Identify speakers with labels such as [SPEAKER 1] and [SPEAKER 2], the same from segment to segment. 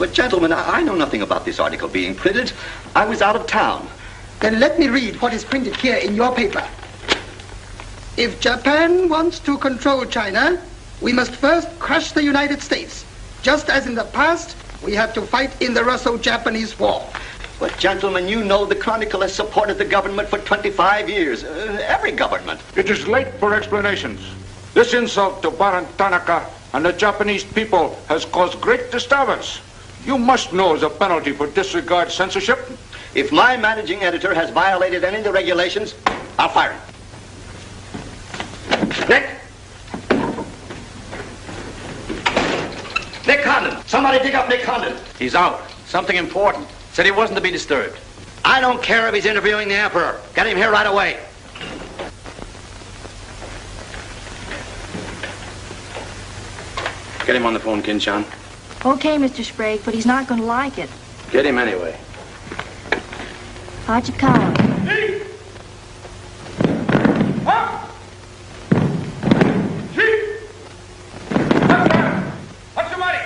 [SPEAKER 1] But gentlemen, I know nothing about this article being printed. I was out of town.
[SPEAKER 2] Then let me read what is printed here in your paper. If Japan wants to control China, we must first crush the United States. Just as in the past, we have to fight in the Russo-Japanese War.
[SPEAKER 1] But gentlemen, you know the Chronicle has supported the government for 25 years. Every government.
[SPEAKER 3] It is late for explanations. This insult to Baron Tanaka and the Japanese people has caused great disturbance. You must know as a penalty for disregard censorship.
[SPEAKER 1] If my managing editor has violated any of the regulations, I'll fire him. Nick! Nick Condon! Somebody dig up Nick Condon!
[SPEAKER 4] He's out. Something important. Said he wasn't to be disturbed.
[SPEAKER 1] I don't care if he's interviewing the Emperor. Get him here right away.
[SPEAKER 4] Get him on the phone, Kin-chan.
[SPEAKER 5] Okay, Mr. Sprague, but he's not going to like it.
[SPEAKER 4] Get him anyway.
[SPEAKER 5] Hachikawa.
[SPEAKER 3] What's the money?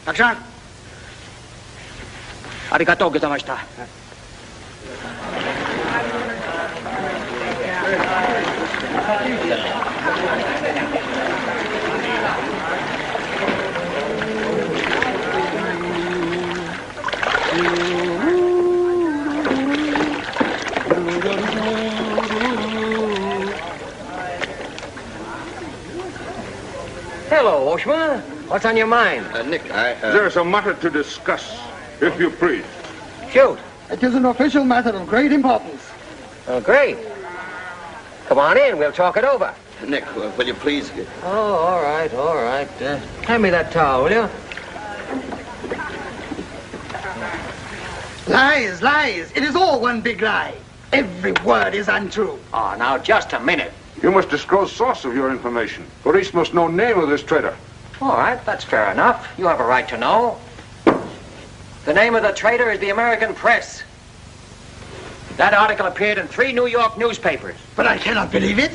[SPEAKER 4] Action! Arigatou gozaimashita.
[SPEAKER 6] Hello, Oshma. What's on your mind?
[SPEAKER 1] Nick,
[SPEAKER 3] There's a matter to discuss, if you please.
[SPEAKER 6] Shoot.
[SPEAKER 2] It is an official matter of great importance.
[SPEAKER 6] Oh, great. Come on in. We'll talk it over.
[SPEAKER 1] Nick, will you please...
[SPEAKER 6] Oh, all right, all right. Hand me that towel, will you?
[SPEAKER 2] Lies, lies. It is all one big lie. Every word is untrue.
[SPEAKER 6] Oh, now, just a minute.
[SPEAKER 3] You must disclose source of your information. Police must know name of this traitor.
[SPEAKER 6] All right, that's fair enough. You have a right to know. The name of the traitor is the American Press. That article appeared in 3 New York newspapers.
[SPEAKER 2] But I cannot believe it.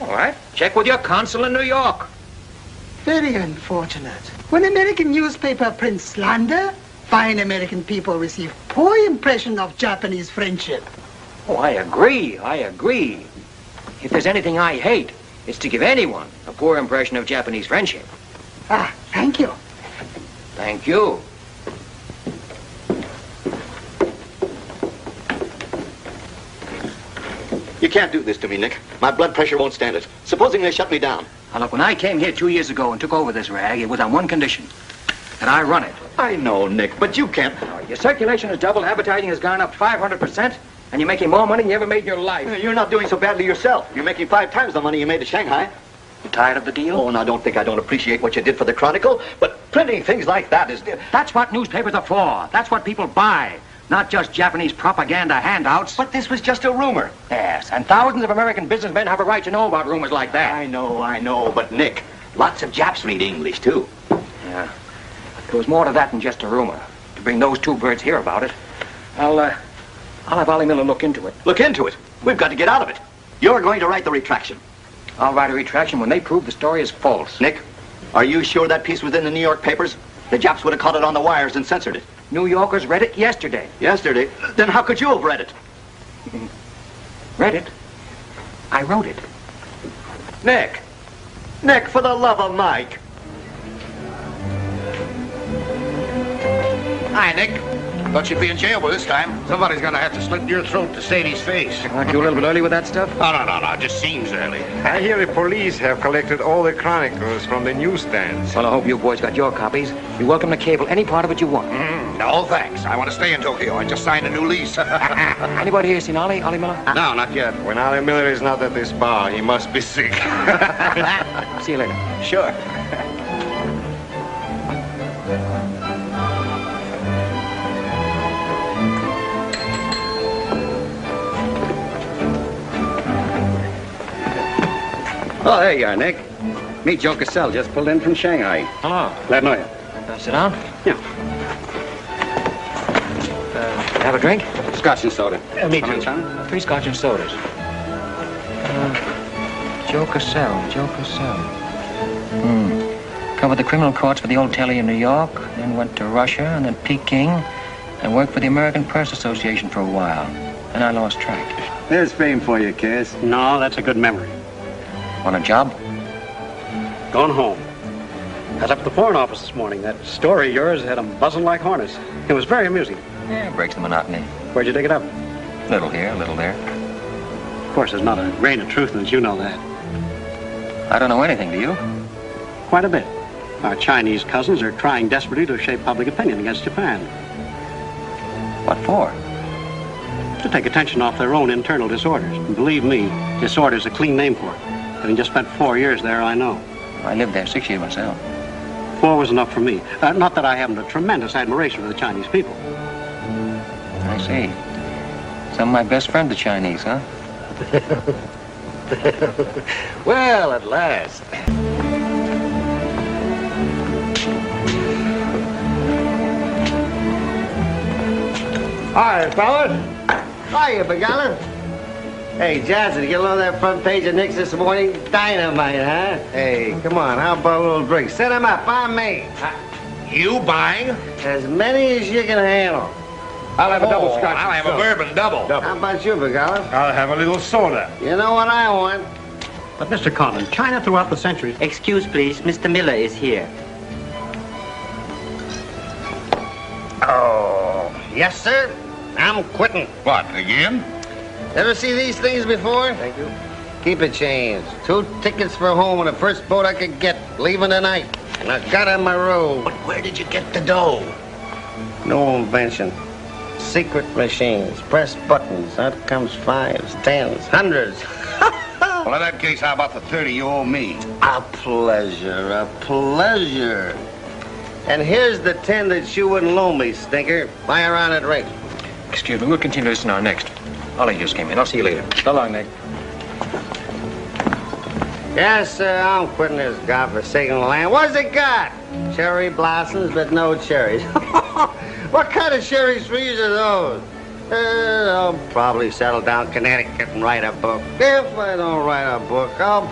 [SPEAKER 6] All right, check with your consul in New York.
[SPEAKER 2] Very unfortunate. When American newspaper prints slander, fine American people receive poor impression of Japanese friendship.
[SPEAKER 6] Oh, I agree. If there's anything I hate, it's to give anyone a poor impression of Japanese friendship.
[SPEAKER 2] Ah, thank you.
[SPEAKER 6] Thank you.
[SPEAKER 1] You can't do this to me, Nick. My blood pressure won't stand it. Supposing they shut me down.
[SPEAKER 6] Now, look, when I came here 2 years ago and took over this rag, it was on one condition. That I run it.
[SPEAKER 1] I know, Nick, but you can't...
[SPEAKER 6] Your circulation has doubled, advertising has gone up 500%, and you're making more money than you ever made in your life.
[SPEAKER 1] You're not doing so badly yourself. You're making 5 times the money you made at Shanghai.
[SPEAKER 6] You tired of the deal?
[SPEAKER 1] Oh, and I don't think I don't appreciate what you did for the Chronicle, but printing things like that is...
[SPEAKER 6] That's what newspapers are for. That's what people buy. Not just Japanese propaganda handouts.
[SPEAKER 1] But this was just a rumor.
[SPEAKER 6] Yes, and thousands of American businessmen have a right to know about rumors like that.
[SPEAKER 1] I know, but Nick, lots of Japs read English, too.
[SPEAKER 6] Yeah. There was more to that than just a rumor. To bring those 2 birds here about it, I'll have Ollie Miller look into it.
[SPEAKER 1] Look into it? We've got to get out of it. You're going to write the retraction.
[SPEAKER 6] I'll write a retraction when they prove the story is false.
[SPEAKER 1] Nick, are you sure that piece was in the New York papers? The Japs would have caught it on the wires and censored it.
[SPEAKER 6] New Yorkers read it yesterday.
[SPEAKER 1] Yesterday? Then how could you have read it?
[SPEAKER 6] Read it? I wrote it.
[SPEAKER 1] Nick, for the love of Mike.
[SPEAKER 6] Hi, Nick.
[SPEAKER 4] Thought you'd be in jail by this time.
[SPEAKER 7] Somebody's gonna have to slit your throat to save his face.
[SPEAKER 6] Aren't you a little bit early with that stuff?
[SPEAKER 7] No. Just seems early.
[SPEAKER 8] I hear the police have collected all the chronicles from the newsstands.
[SPEAKER 6] Well, I hope you boys got your copies. You're welcome to cable any part of it you want.
[SPEAKER 7] No, thanks. I want to stay in Tokyo. I just signed a new lease.
[SPEAKER 6] Anybody here seen Ollie Miller?
[SPEAKER 7] No, not yet.
[SPEAKER 8] When Ollie Miller is not at this bar, he must be sick.
[SPEAKER 6] See you later.
[SPEAKER 4] Sure.
[SPEAKER 1] Oh, there you are, Nick. Meet Joe Cassell, just pulled in from Shanghai.
[SPEAKER 6] Hello.
[SPEAKER 1] Glad to know you.
[SPEAKER 6] Sit down.
[SPEAKER 1] Yeah.
[SPEAKER 6] Have a drink?
[SPEAKER 1] Scotch and soda.
[SPEAKER 7] Me
[SPEAKER 1] Come in,
[SPEAKER 7] too.
[SPEAKER 1] China?
[SPEAKER 6] 3 scotch and sodas. Joe Cassell. Covered the criminal courts for the old telly in New York, then went to Russia and then Peking, and worked for the American Press Association for a while. And I lost track.
[SPEAKER 1] There's fame for you, Cass.
[SPEAKER 9] No, that's a good memory.
[SPEAKER 6] Want a job?
[SPEAKER 9] Going home. I was up at the Foreign Office this morning. That story of yours had them buzzing like hornets. It was very amusing.
[SPEAKER 6] Yeah, breaks the monotony.
[SPEAKER 9] Where'd you dig it up?
[SPEAKER 6] Little here, little there.
[SPEAKER 9] Of course, there's not a grain of truth in it. You know that.
[SPEAKER 6] I don't know anything, do you?
[SPEAKER 9] Quite a bit. Our Chinese cousins are trying desperately to shape public opinion against Japan.
[SPEAKER 6] What for?
[SPEAKER 9] To take attention off their own internal disorders. And believe me, disorder's a clean name for it. Having just spent 4 years there, I know.
[SPEAKER 6] I lived there 6 years myself.
[SPEAKER 9] 4 was enough for me. Not that I haven't a tremendous admiration for the Chinese people.
[SPEAKER 6] I see. Some of my best friends are Chinese, huh?
[SPEAKER 7] Well, at last.
[SPEAKER 1] Hi, fellas. Hiya, Begala. Hey, Johnson, get along that front page of Nick's this morning? Dynamite, huh? Hey, come on, how about a little drink? Set him up, I'm me.
[SPEAKER 7] You buying?
[SPEAKER 1] As many as you can handle.
[SPEAKER 7] I'll have a double scotch. I'll have a bourbon double.
[SPEAKER 1] How about you, Begala?
[SPEAKER 8] I'll have a little soda.
[SPEAKER 1] You know what I want?
[SPEAKER 9] But, Mr. Conlon, China throughout the centuries...
[SPEAKER 10] Excuse, please. Mr. Miller is here.
[SPEAKER 1] Oh, yes, sir. I'm quitting.
[SPEAKER 7] What, again?
[SPEAKER 1] Ever see these things before?
[SPEAKER 6] Thank you.
[SPEAKER 1] Keep it changed. 2 tickets for home on the first boat I could get, leaving tonight. And I got on my road.
[SPEAKER 7] But where did you get the dough?
[SPEAKER 1] No invention. Secret machines. Press buttons. Out comes 5s, 10s, 100s.
[SPEAKER 7] Well, in that case, how about the 30 you owe me?
[SPEAKER 1] A pleasure, a pleasure. And here's the 10 that you wouldn't loan me, stinker. Buy a round at rate.
[SPEAKER 6] Excuse me, we'll continue this in our next. Ollie just came in. I'll see you later. So long, Nick.
[SPEAKER 1] Yes, sir, I'm quitting this godforsaken land. What's it got? Cherry blossoms, but no cherries. What kind of cherry trees are those? I'll probably settle down Connecticut and write a book. If I don't write a book, I'll...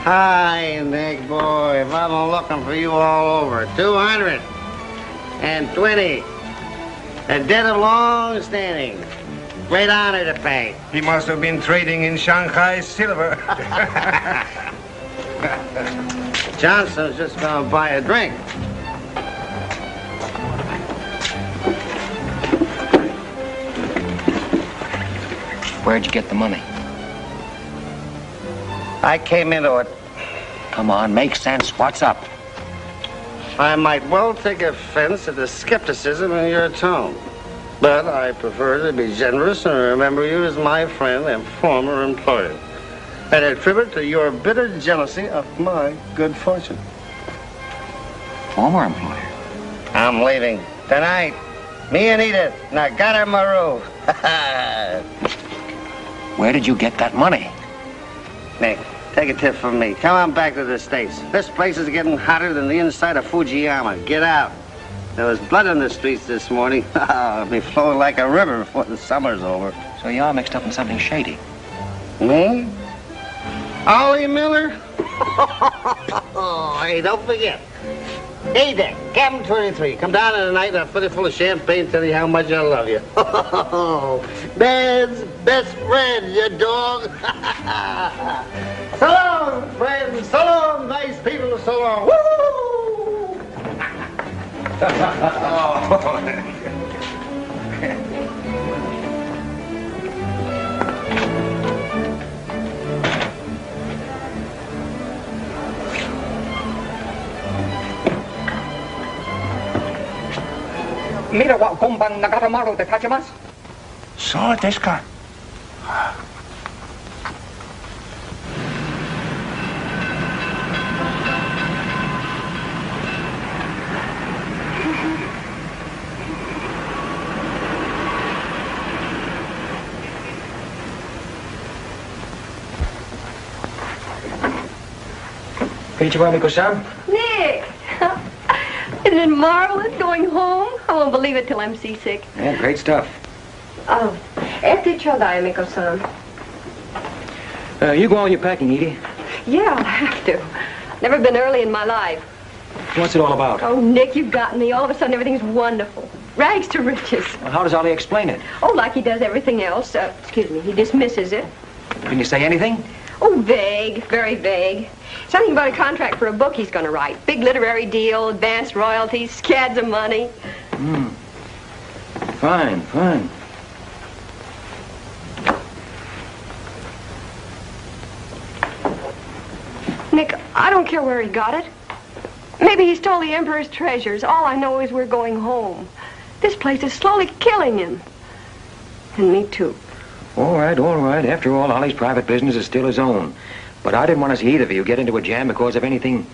[SPEAKER 1] Hi, Nick, boy. If I've been looking for you all over. 220. A debt of long standing. Great honor to pay.
[SPEAKER 8] He must have been trading in Shanghai silver.
[SPEAKER 1] Johnson's just gonna buy a drink.
[SPEAKER 6] Where'd you get the money?
[SPEAKER 1] I came into it.
[SPEAKER 6] Come on, make sense. What's up?
[SPEAKER 1] I might well take offense at the skepticism in your tone. But I prefer to be generous and remember you as my friend and former employer. And attribute to your bitter jealousy of my good fortune.
[SPEAKER 6] Former employer?
[SPEAKER 1] I'm leaving tonight. Me and Edith. And I got her my roof.
[SPEAKER 6] Where did you get that money?
[SPEAKER 1] Nick, take a tip from me. Come on back to the States. This place is getting hotter than the inside of Fujiyama. Get out. There was blood on the streets this morning. It'll be flowing like a river before the summer's over.
[SPEAKER 6] So you're mixed up in something shady.
[SPEAKER 1] Me? Ollie Miller? Hey, don't forget. Hey, Dick, Captain 23. Come down in the night and I'll fill it full of champagne, tell you how much I love you. Man's best friend, you dog. So long, friends. So long, nice people. So long. Woo!
[SPEAKER 6] Mira wa konban nagatamaru de tachimasu.
[SPEAKER 3] So desu ka.
[SPEAKER 6] Konnichiwa, Miko-san.
[SPEAKER 11] Nick! Isn't it marvelous going home? I won't believe it till I'm seasick.
[SPEAKER 6] Yeah, great stuff.
[SPEAKER 11] Oh, ete chodai, Miko-san.
[SPEAKER 6] You go on your packing, Edie.
[SPEAKER 11] Yeah, I'll have to. Never been early in my life.
[SPEAKER 6] What's it all about?
[SPEAKER 11] Oh, Nick, you've got me. All of a sudden, everything's wonderful. Rags to riches.
[SPEAKER 6] Well, how does Ollie explain it?
[SPEAKER 11] Oh, like he does everything else. Excuse me, he dismisses it.
[SPEAKER 6] Can you say anything?
[SPEAKER 11] Oh, vague, very vague. Something about a contract for a book he's going to write. Big literary deal, advanced royalties, scads of money.
[SPEAKER 6] Fine, fine.
[SPEAKER 11] Nick, I don't care where he got it. Maybe he stole the Emperor's treasures. All I know is we're going home. This place is slowly killing him. And me too.
[SPEAKER 6] All right, all right. After all, Ollie's private business is still his own. But I didn't want to see either of you get into a jam because of anything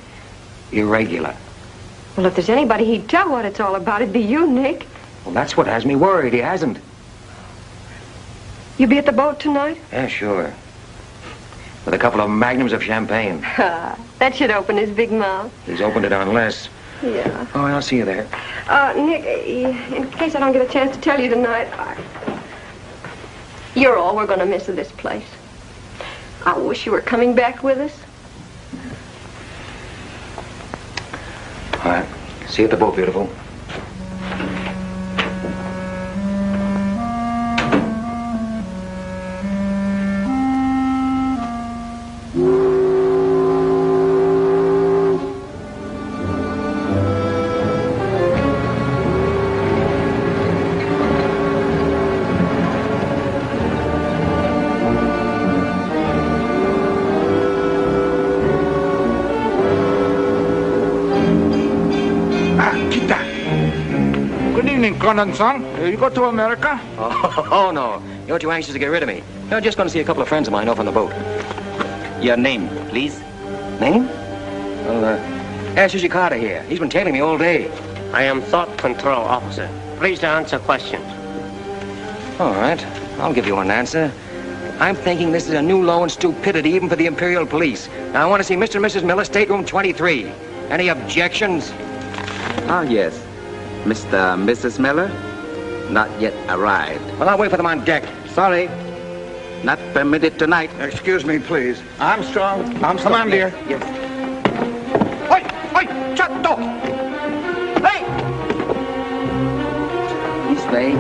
[SPEAKER 6] irregular.
[SPEAKER 11] Well, if there's anybody he'd tell what it's all about, it'd be you, Nick.
[SPEAKER 6] Well, that's what has me worried. He hasn't.
[SPEAKER 11] You be at the boat tonight?
[SPEAKER 6] Yeah, sure. With a couple of magnums of champagne.
[SPEAKER 11] That should open his big mouth.
[SPEAKER 6] He's opened it on less.
[SPEAKER 11] Yeah.
[SPEAKER 6] Oh, I'll see you there.
[SPEAKER 11] Nick, in case I don't get a chance to tell you tonight, you're all we're going to miss of this place. I wish you were coming back with us.
[SPEAKER 6] All right. See you at the boat, beautiful.
[SPEAKER 3] Son, you go to America?
[SPEAKER 6] Oh, no. You're too anxious to get rid of me. You're just going to see a couple of friends of mine off on the boat.
[SPEAKER 10] Your name, please?
[SPEAKER 6] Name? Well, ask Carter here. He's been tailing me all day.
[SPEAKER 9] I am Thought Control Officer. Please to answer questions.
[SPEAKER 6] All right. I'll give you an answer. I'm thinking this is a new low in stupidity even for the Imperial Police. Now, I want to see Mr. and Mrs. Miller, stateroom 23. Any objections?
[SPEAKER 10] Ah, yes. Mr. and Mrs. Miller? Not yet arrived.
[SPEAKER 6] Well, I'll wait for them on deck.
[SPEAKER 10] Sorry. Not permitted tonight.
[SPEAKER 3] Excuse me, please.
[SPEAKER 10] Armstrong.
[SPEAKER 3] Come on, dear.
[SPEAKER 10] Yes.
[SPEAKER 6] Oi! Oi! Chatto! Hey!
[SPEAKER 10] This way.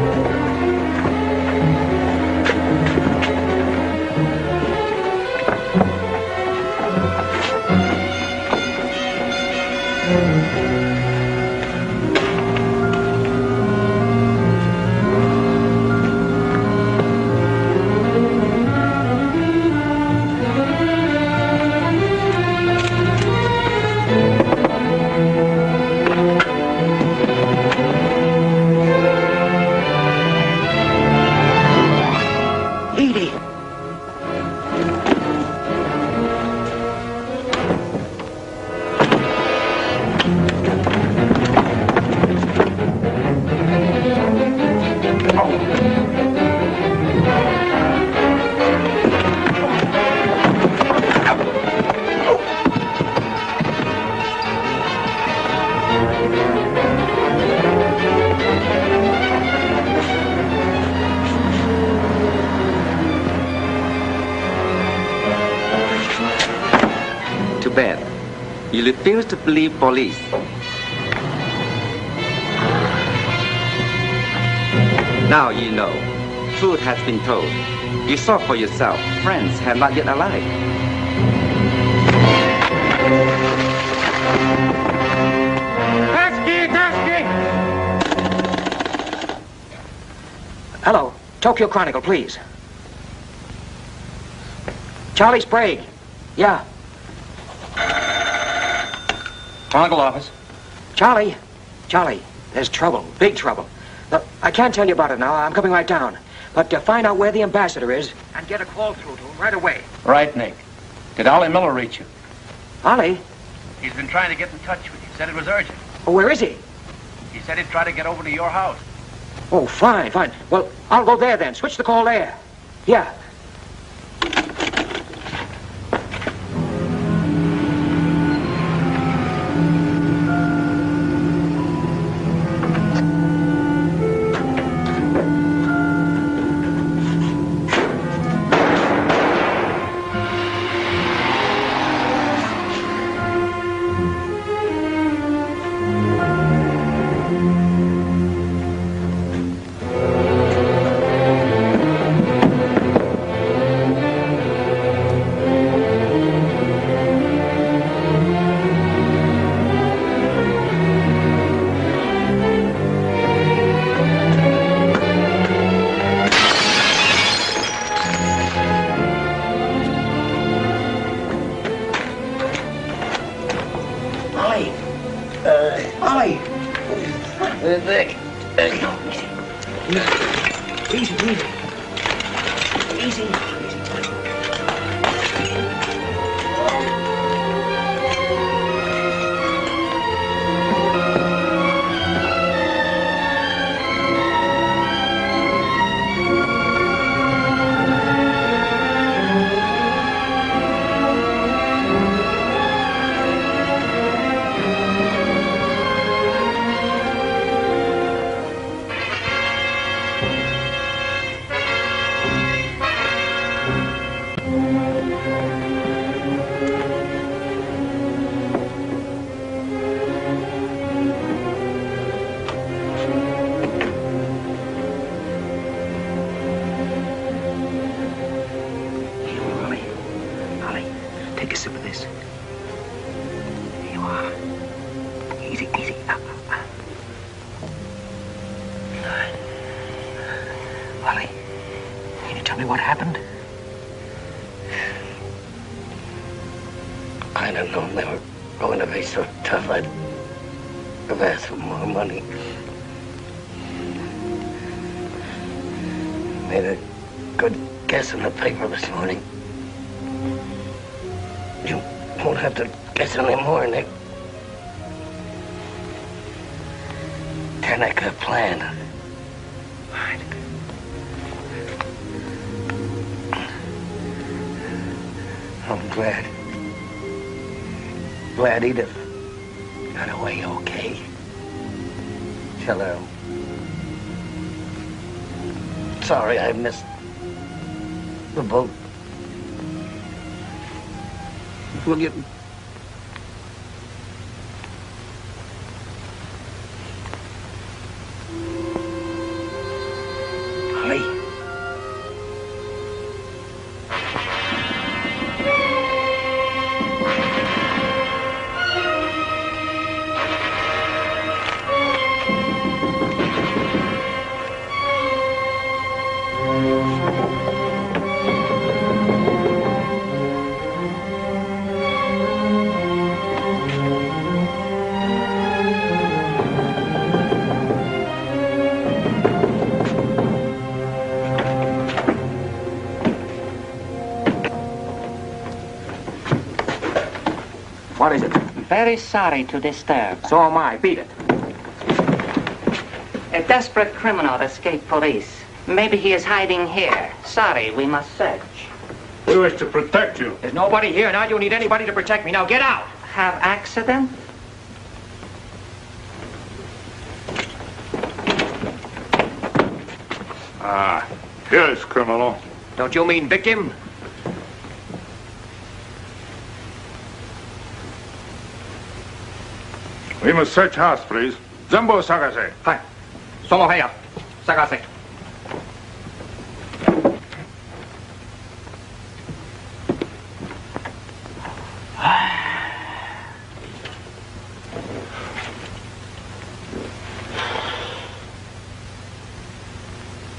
[SPEAKER 10] You refuse to believe police. Now you know. Truth has been told. You saw for yourself. Friends have not yet arrived.
[SPEAKER 6] Tokyo Chronicle, please. Charlie Sprague. Yeah.
[SPEAKER 4] Chronicle office.
[SPEAKER 6] Charlie, there's trouble, big trouble. Look, I can't tell you about it now. I'm coming right down. But find out where the ambassador is and get a call through to him right away.
[SPEAKER 4] Right, Nick. Did Ollie Miller reach you?
[SPEAKER 6] Ollie?
[SPEAKER 4] He's been trying to get in touch with you. Said it was urgent.
[SPEAKER 6] Oh, where is he?
[SPEAKER 4] He said he'd try to get over to your house.
[SPEAKER 6] Oh, fine. Well, I'll go there then. Switch the call there. Yeah.
[SPEAKER 1] Glad Edith got away okay. Tell her I'm sorry I missed the boat. We'll get...
[SPEAKER 6] What is it?
[SPEAKER 12] Very sorry to disturb.
[SPEAKER 6] So am I. Beat it.
[SPEAKER 12] A desperate criminal escaped police. Maybe he is hiding here. Sorry, we must search.
[SPEAKER 3] We wish to protect you.
[SPEAKER 6] There's nobody here, and I don't need anybody to protect me. Now get out.
[SPEAKER 12] Have accident?
[SPEAKER 3] Ah, here's criminal.
[SPEAKER 6] Don't you mean victim?
[SPEAKER 3] We must search house, please. Zembo Sagase.
[SPEAKER 6] Hi. Somoheya. Sagase.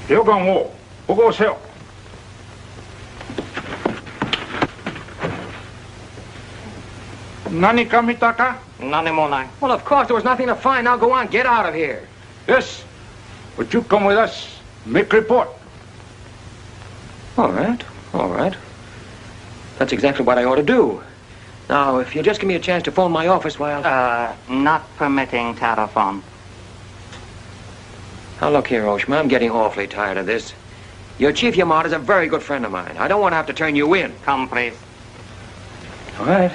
[SPEAKER 3] Yogan Wo. 보고 오세요. Nani kamitaka?
[SPEAKER 6] None more. Well, of course, there was nothing to find. Now go on, get out of here.
[SPEAKER 3] Yes, but you come with us. Make report.
[SPEAKER 6] All right. That's exactly what I ought to do. Now, if you'll just give me a chance to phone my office while...
[SPEAKER 12] Not permitting telephone.
[SPEAKER 6] Now, look here, Oshma, I'm getting awfully tired of this. Your Chief Yamada's a very good friend of mine. I don't want to have to turn you in.
[SPEAKER 12] Come, please.
[SPEAKER 6] All right.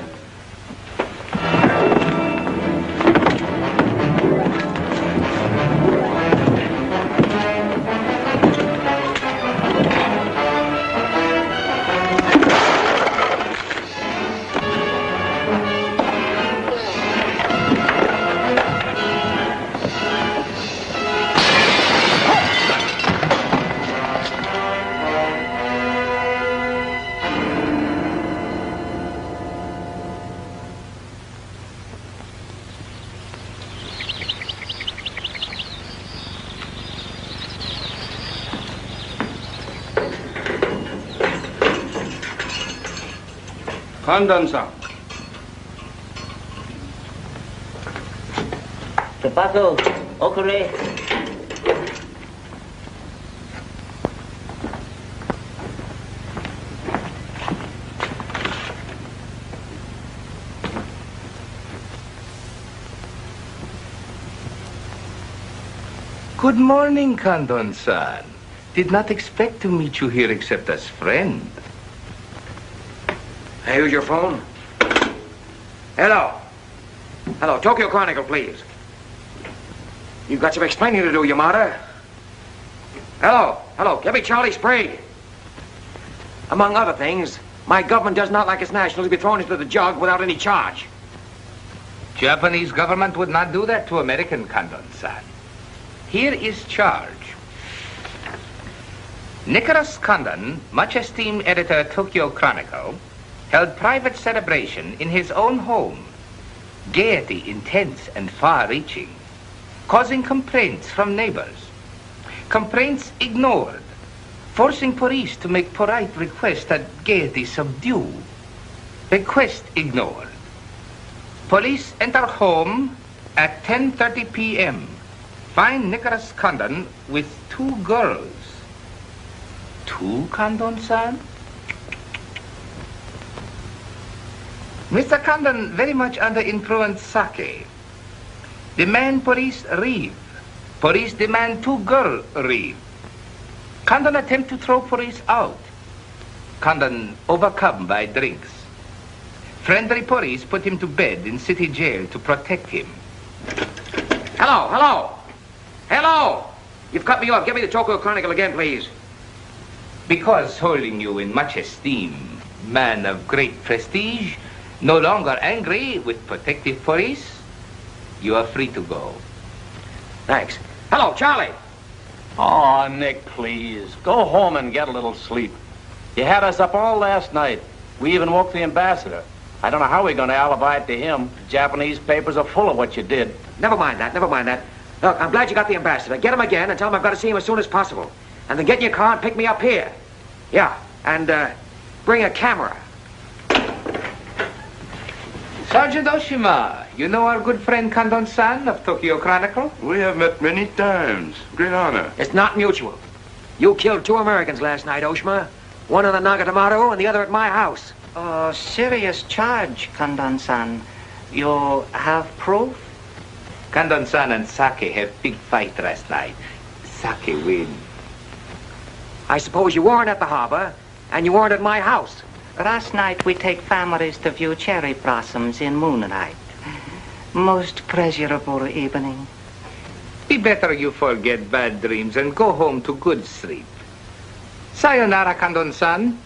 [SPEAKER 3] 판단상.
[SPEAKER 12] Tobacco, okure.
[SPEAKER 13] Good morning, Kandon-san. Did not expect to meet you here except as friend.
[SPEAKER 6] Hey, who's your phone? Hello. Hello, Tokyo Chronicle, please. You've got some explaining to do, Yamada. Hello, give me Charlie Sprague. Among other things, my government does not like its nationals to be thrown into the jug without any charge.
[SPEAKER 13] Japanese government would not do that to American, Kandon-san. Here is charge. Nicholas Condon, much esteemed editor Tokyo Chronicle, held private celebration in his own home. Gaiety intense and far-reaching, causing complaints from neighbors. Complaints ignored, forcing police to make polite request that gaiety subdue. Request ignored. Police enter home at 10:30 p.m. Find Nicholas Condon with 2 girls. 2, Condon-san? Mr. Condon very much under influence sake. Demand police leave. Police demand 2 girls leave. Condon attempt to throw police out. Condon overcome by drinks. Friendly police put him to bed in city jail to protect him.
[SPEAKER 6] Hello. You've cut me off. Give me the Tokyo Chronicle again, please.
[SPEAKER 13] Because holding you in much esteem, man of great prestige, no longer angry with protective police, you are free to go.
[SPEAKER 6] Thanks. Hello, Charlie.
[SPEAKER 4] Oh, Nick, please. Go home and get a little sleep. You had us up all last night. We even woke the ambassador. I don't know how we're going to alibi it to him. The Japanese papers are full of what you did.
[SPEAKER 6] Never mind that. Look, I'm glad you got the ambassador. Get him again and tell him I've got to see him as soon as possible. And then get in your car and pick me up here. Yeah, and bring a camera.
[SPEAKER 13] Sergeant Oshima, you know our good friend Condon-san of Tokyo Chronicle?
[SPEAKER 14] We have met many times. Great honor.
[SPEAKER 6] It's not mutual. You killed 2 Americans last night, Oshima. One in the Nagatomaru and the other at my house.
[SPEAKER 12] Oh, serious charge, Condon-san. You have proof?
[SPEAKER 13] Condon-san and Sake have big fight last night. Sake win.
[SPEAKER 6] I suppose you weren't at the harbor, and you weren't at my house.
[SPEAKER 12] Last night we take families to view cherry blossoms in moonlight. Most pleasurable evening.
[SPEAKER 13] Be better you forget bad dreams and go home to good sleep. Sayonara, Condon-san.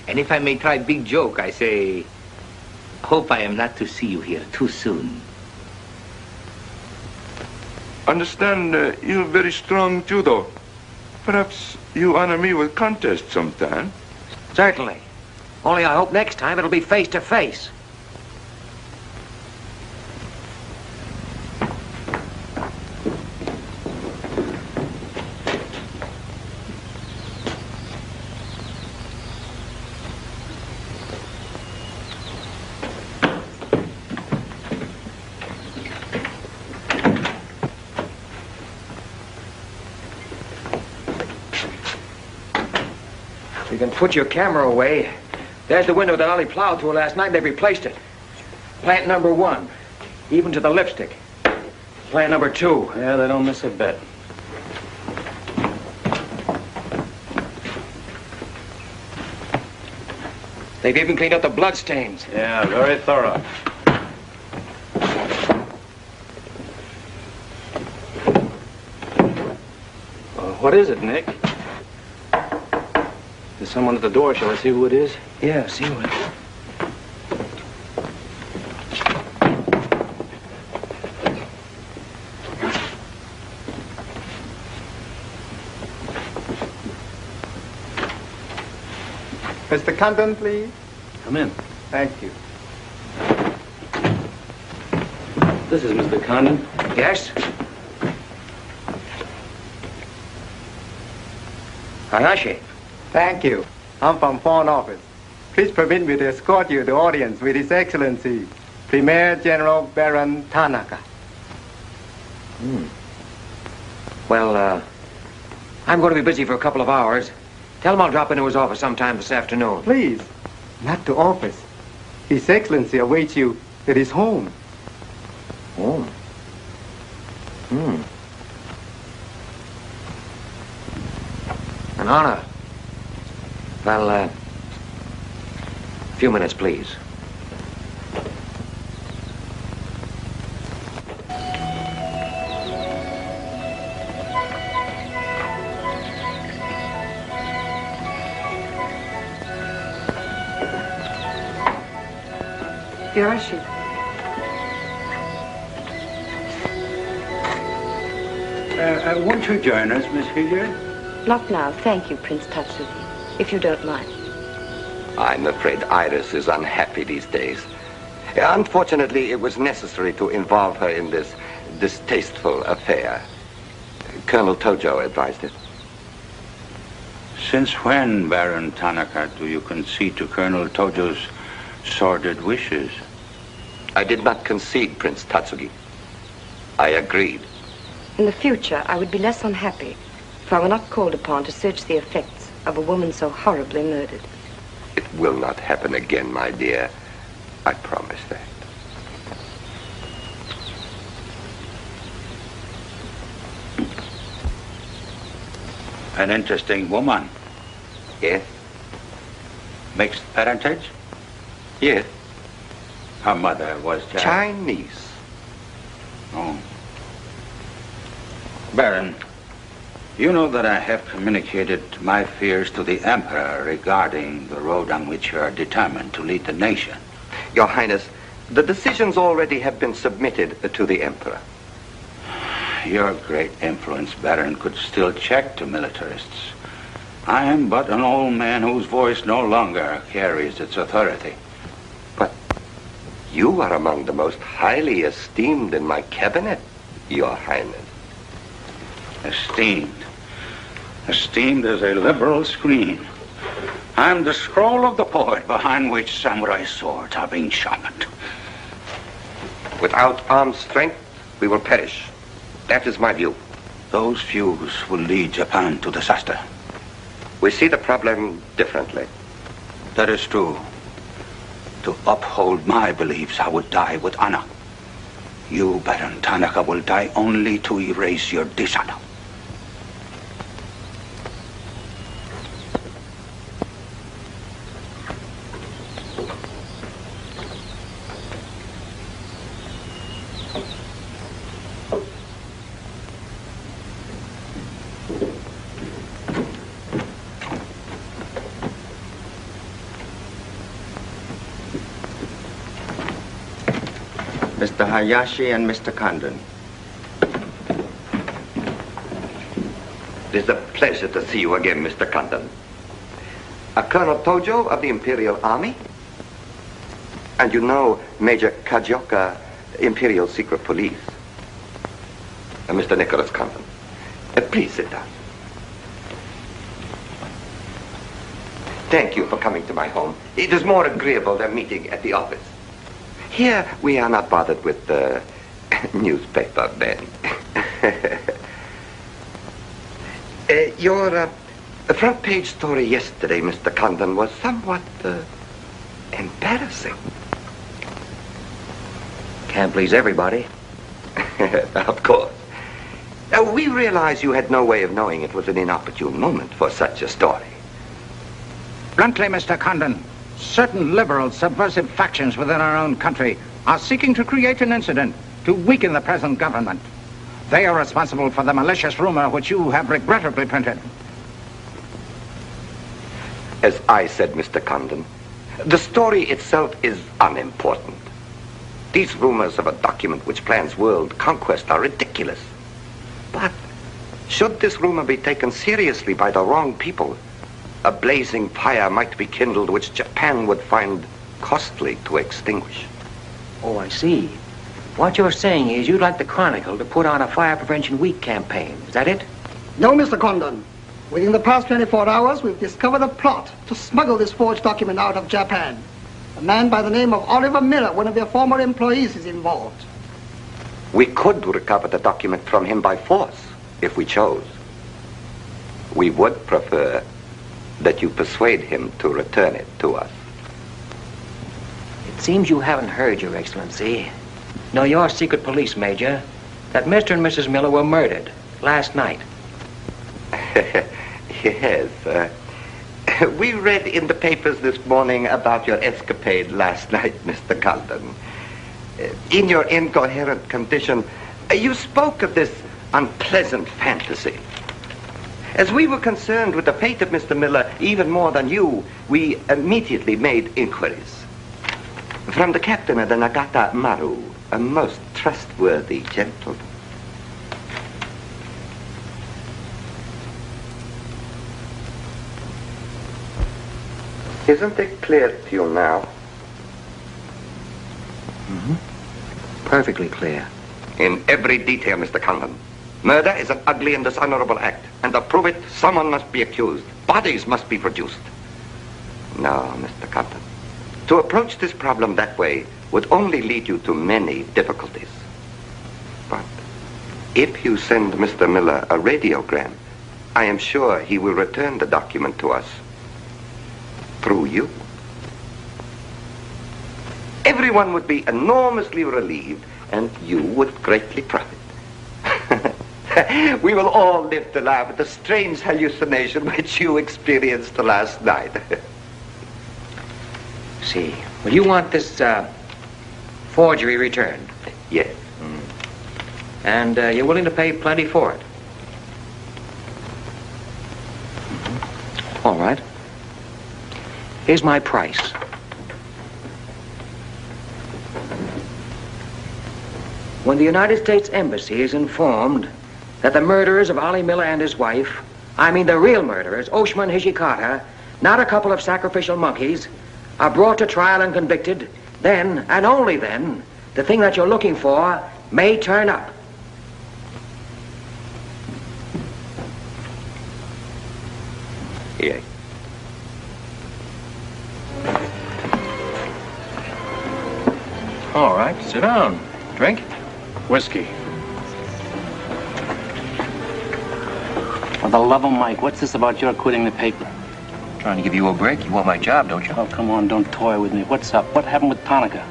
[SPEAKER 13] And if I may try big joke, I say, hope I am not to see you here too soon.
[SPEAKER 14] Understand you're very strong judo. Perhaps you honor me with contest sometime.
[SPEAKER 6] Certainly. Only I hope next time it'll be face to face. You can put your camera away. There's the window that Ollie plowed through last night. They replaced it. Plant number 1, even to the lipstick. Plant number 2.
[SPEAKER 4] Yeah, they don't miss a bit.
[SPEAKER 6] They've even cleaned up the blood stains.
[SPEAKER 4] Yeah, very thorough. What is it, Nick? There's someone at the door. Shall I see who it is?
[SPEAKER 6] Yeah, see who it is.
[SPEAKER 15] Mr. Condon, please.
[SPEAKER 4] Come in.
[SPEAKER 15] Thank you.
[SPEAKER 4] This is Mr. Condon.
[SPEAKER 6] Yes? Hayashi.
[SPEAKER 15] Thank you. I'm from Foreign Office. Please permit me to escort you to the audience with His Excellency, Premier General Baron Tanaka.
[SPEAKER 6] Well, I'm going to be busy for a couple of hours. Tell him I'll drop into his office sometime this afternoon.
[SPEAKER 15] Please, not to office. His Excellency awaits you at his home.
[SPEAKER 6] Home? An honor. Well, a few minutes, please.
[SPEAKER 11] Yoshi.
[SPEAKER 16] Won't you join us, Miss Hilliard?
[SPEAKER 17] Not now, thank you, Prince Tatsuki, if you don't mind.
[SPEAKER 7] I'm afraid Iris is unhappy these days. Unfortunately, it was necessary to involve her in this distasteful affair. Colonel Tojo advised it.
[SPEAKER 16] Since when, Baron Tanaka, do you concede to Colonel Tojo's sordid wishes?
[SPEAKER 7] I did not concede, Prince Tatsugi. I agreed.
[SPEAKER 17] In the future, I would be less unhappy if I were not called upon to search the effects of a woman so horribly murdered.
[SPEAKER 7] It will not happen again, my dear. I promise that.
[SPEAKER 16] An interesting woman.
[SPEAKER 7] Yes?
[SPEAKER 16] Mixed parentage?
[SPEAKER 7] Yes.
[SPEAKER 16] Her mother was
[SPEAKER 7] Chinese.
[SPEAKER 16] Oh. Baron, you know that I have communicated my fears to the Emperor regarding the road on which you are determined to lead the nation.
[SPEAKER 7] Your Highness, the decisions already have been submitted to the Emperor.
[SPEAKER 16] Your great influence, Baron, could still check the militarists. I am but an old man whose voice no longer carries its authority.
[SPEAKER 7] But you are among the most highly esteemed in my cabinet, Your Highness.
[SPEAKER 16] Esteemed. Esteemed as a liberal screen. I'm the scroll of the poet behind which samurai swords are being sharpened.
[SPEAKER 7] Without armed strength, we will perish. That is my view.
[SPEAKER 16] Those views will lead Japan to disaster.
[SPEAKER 7] We see the problem differently.
[SPEAKER 16] That is true. To uphold my beliefs, I would die with honor. You, Baron Tanaka, will die only to erase your dishonor.
[SPEAKER 1] Mr. Hayashi and Mr. Condon.
[SPEAKER 7] It is a pleasure to see you again, Mr. Condon. Colonel Tojo of the Imperial Army. And you know Major Kajioka, Imperial Secret Police. Mr. Nicholas Condon. Please sit down. Thank you for coming to my home. It is more agreeable than meeting at the office. Here, we are not bothered with the newspaper men. Your The front page story yesterday, Mr. Condon, was somewhat embarrassing.
[SPEAKER 6] Can't please everybody.
[SPEAKER 7] Of course. Now, we realize you had no way of knowing it was an inopportune moment for such a story.
[SPEAKER 3] Bluntly, Mr. Condon, certain liberal subversive factions within our own country are seeking to create an incident to weaken the present government. They are responsible for the malicious rumor which you have regrettably printed.
[SPEAKER 7] As I said, Mr. Condon, the story itself is unimportant. These rumors of a document which plans world conquest are ridiculous. But should this rumor be taken seriously by the wrong people, a blazing fire might be kindled which Japan would find costly to extinguish.
[SPEAKER 6] Oh, I see. What you're saying is you'd like the Chronicle to put on a Fire Prevention Week campaign. Is that it?
[SPEAKER 2] No, Mr. Condon. Within the past 24 hours, we've discovered a plot to smuggle this forged document out of Japan. A man by the name of Oliver Miller, one of your former employees, is involved.
[SPEAKER 7] We could recover the document from him by force, if we chose. We would prefer that you persuade him to return it to us.
[SPEAKER 6] It seems you haven't heard, Your Excellency. No, your secret police major, that Mr. and Mrs. Miller were murdered last night.
[SPEAKER 7] Yes, we read in the papers this morning about your escapade last night, Mr. Condon. In your incoherent condition, you spoke of this unpleasant fantasy. As we were concerned with the fate of Mr. Miller even more than you, we immediately made inquiries. From the captain of the Nagata Maru, a most trustworthy gentleman. Isn't it clear to you now?
[SPEAKER 6] Mm-hmm. Perfectly clear.
[SPEAKER 7] In every detail, Mr. Condon. Murder is an ugly and dishonorable act, and to prove it, someone must be accused. Bodies must be produced. No, Mr. Condon. To approach this problem that way would only lead you to many difficulties. But if you send Mr. Miller a radiogram, I am sure he will return the document to us through you. Everyone would be enormously relieved, and you would greatly profit. We will all live to laugh at the strange hallucination which you experienced last night.
[SPEAKER 6] See. Well, you want this forgery returned?
[SPEAKER 7] Yes.
[SPEAKER 6] And you're willing to pay plenty for it? All right. Here's my price. When the United States Embassy is informed that the murderers of Ollie Miller and his wife, I mean the real murderers, Oshima and Hijikata, not a couple of sacrificial monkeys, are brought to trial and convicted, then, and only then, the thing that you're looking for may turn up.
[SPEAKER 7] Here.
[SPEAKER 6] All right, sit down. Drink?
[SPEAKER 9] Whiskey. For the love of Mike, what's this about your quitting the paper?
[SPEAKER 6] Trying to give you a break. You want my job, don't you?
[SPEAKER 9] Oh, come on, don't toy with me. What's up? What happened with Tonica?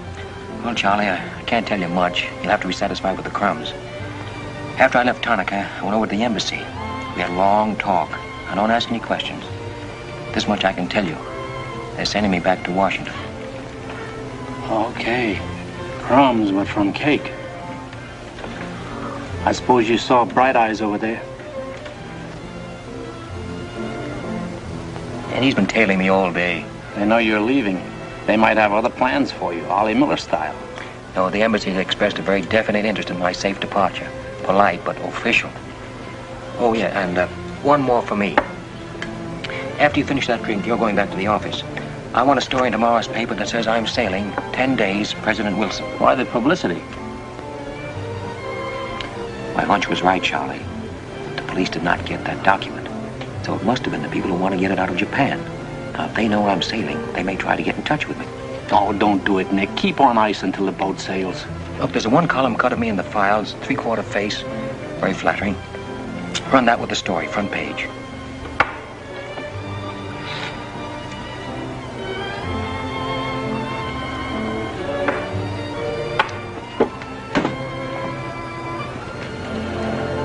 [SPEAKER 6] Well, Charlie, I can't tell you much. You'll have to be satisfied with the crumbs. After I left Tonica, I went over to the embassy. We had a long talk. Now, don't ask any questions. This much I can tell you. They're sending me back to Washington.
[SPEAKER 9] Okay. Crumbs, but from cake. I suppose you saw Bright Eyes over there.
[SPEAKER 6] And he's been tailing me all day.
[SPEAKER 9] They know you're leaving. They might have other plans for you, Ollie Miller style.
[SPEAKER 6] No, the embassy has expressed a very definite interest in my safe departure. Polite, but official. Oh, yeah, and one more for me. After you finish that drink, you're going back to the office. I want a story in tomorrow's paper that says I'm sailing 10 days, President Wilson.
[SPEAKER 9] Why the publicity?
[SPEAKER 6] My hunch was right, Charlie. The police did not get that document. So it must have been the people who want to get it out of Japan. Now, if they know I'm sailing, they may try to get in touch with me.
[SPEAKER 9] Oh, don't do it, Nick. Keep on ice until the boat sails.
[SPEAKER 6] Look, there's a one-column cut of me in the files, 3/4 face. Very flattering. Run that with the story, front page.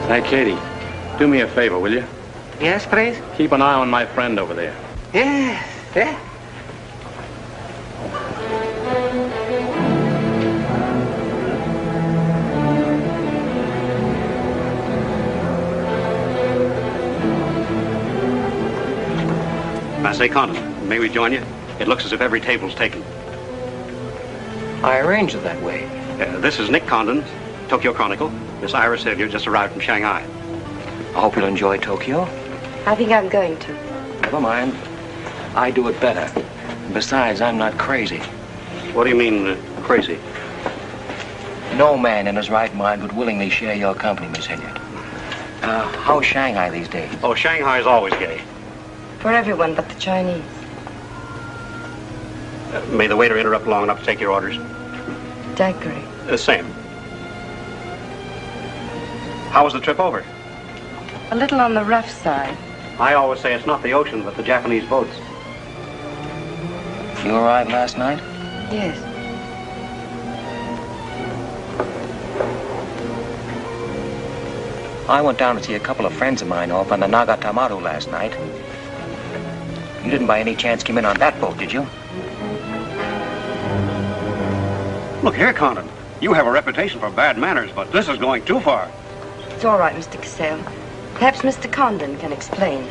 [SPEAKER 9] Hey, Katie, do me a favor, will you?
[SPEAKER 6] Yes, please?
[SPEAKER 9] Keep an eye on my friend over there.
[SPEAKER 6] Yes, yeah.
[SPEAKER 9] I say, Condon, may we join you? It looks as if every table's taken.
[SPEAKER 6] I arranged it that way.
[SPEAKER 9] This is Nick Condon, Tokyo Chronicle. Miss Ira Sylvia just arrived from Shanghai.
[SPEAKER 6] I hope you'll enjoy Tokyo.
[SPEAKER 17] I think I'm going to.
[SPEAKER 6] Never mind. I do it better. Besides, I'm not crazy.
[SPEAKER 9] What do you mean, crazy?
[SPEAKER 6] No man in his right mind would willingly share your company, Miss Hilliard. How's Shanghai these days?
[SPEAKER 9] Oh, Shanghai is always gay.
[SPEAKER 17] For everyone but the Chinese.
[SPEAKER 9] May the waiter interrupt long enough to take your orders?
[SPEAKER 17] Daiquiri.
[SPEAKER 9] Same. How was the trip over?
[SPEAKER 17] A little on the rough side.
[SPEAKER 9] I always say it's not the ocean, but the Japanese boats.
[SPEAKER 6] You arrived last night?
[SPEAKER 17] Yes.
[SPEAKER 6] I went down to see a couple of friends of mine off on the Nagatamaru last night. You didn't by any chance come in on that boat, did you?
[SPEAKER 9] Look here, Condon. You have a reputation for bad manners, but this is going too far.
[SPEAKER 17] It's all right, Mr. Cassell. Perhaps Mr. Condon can explain.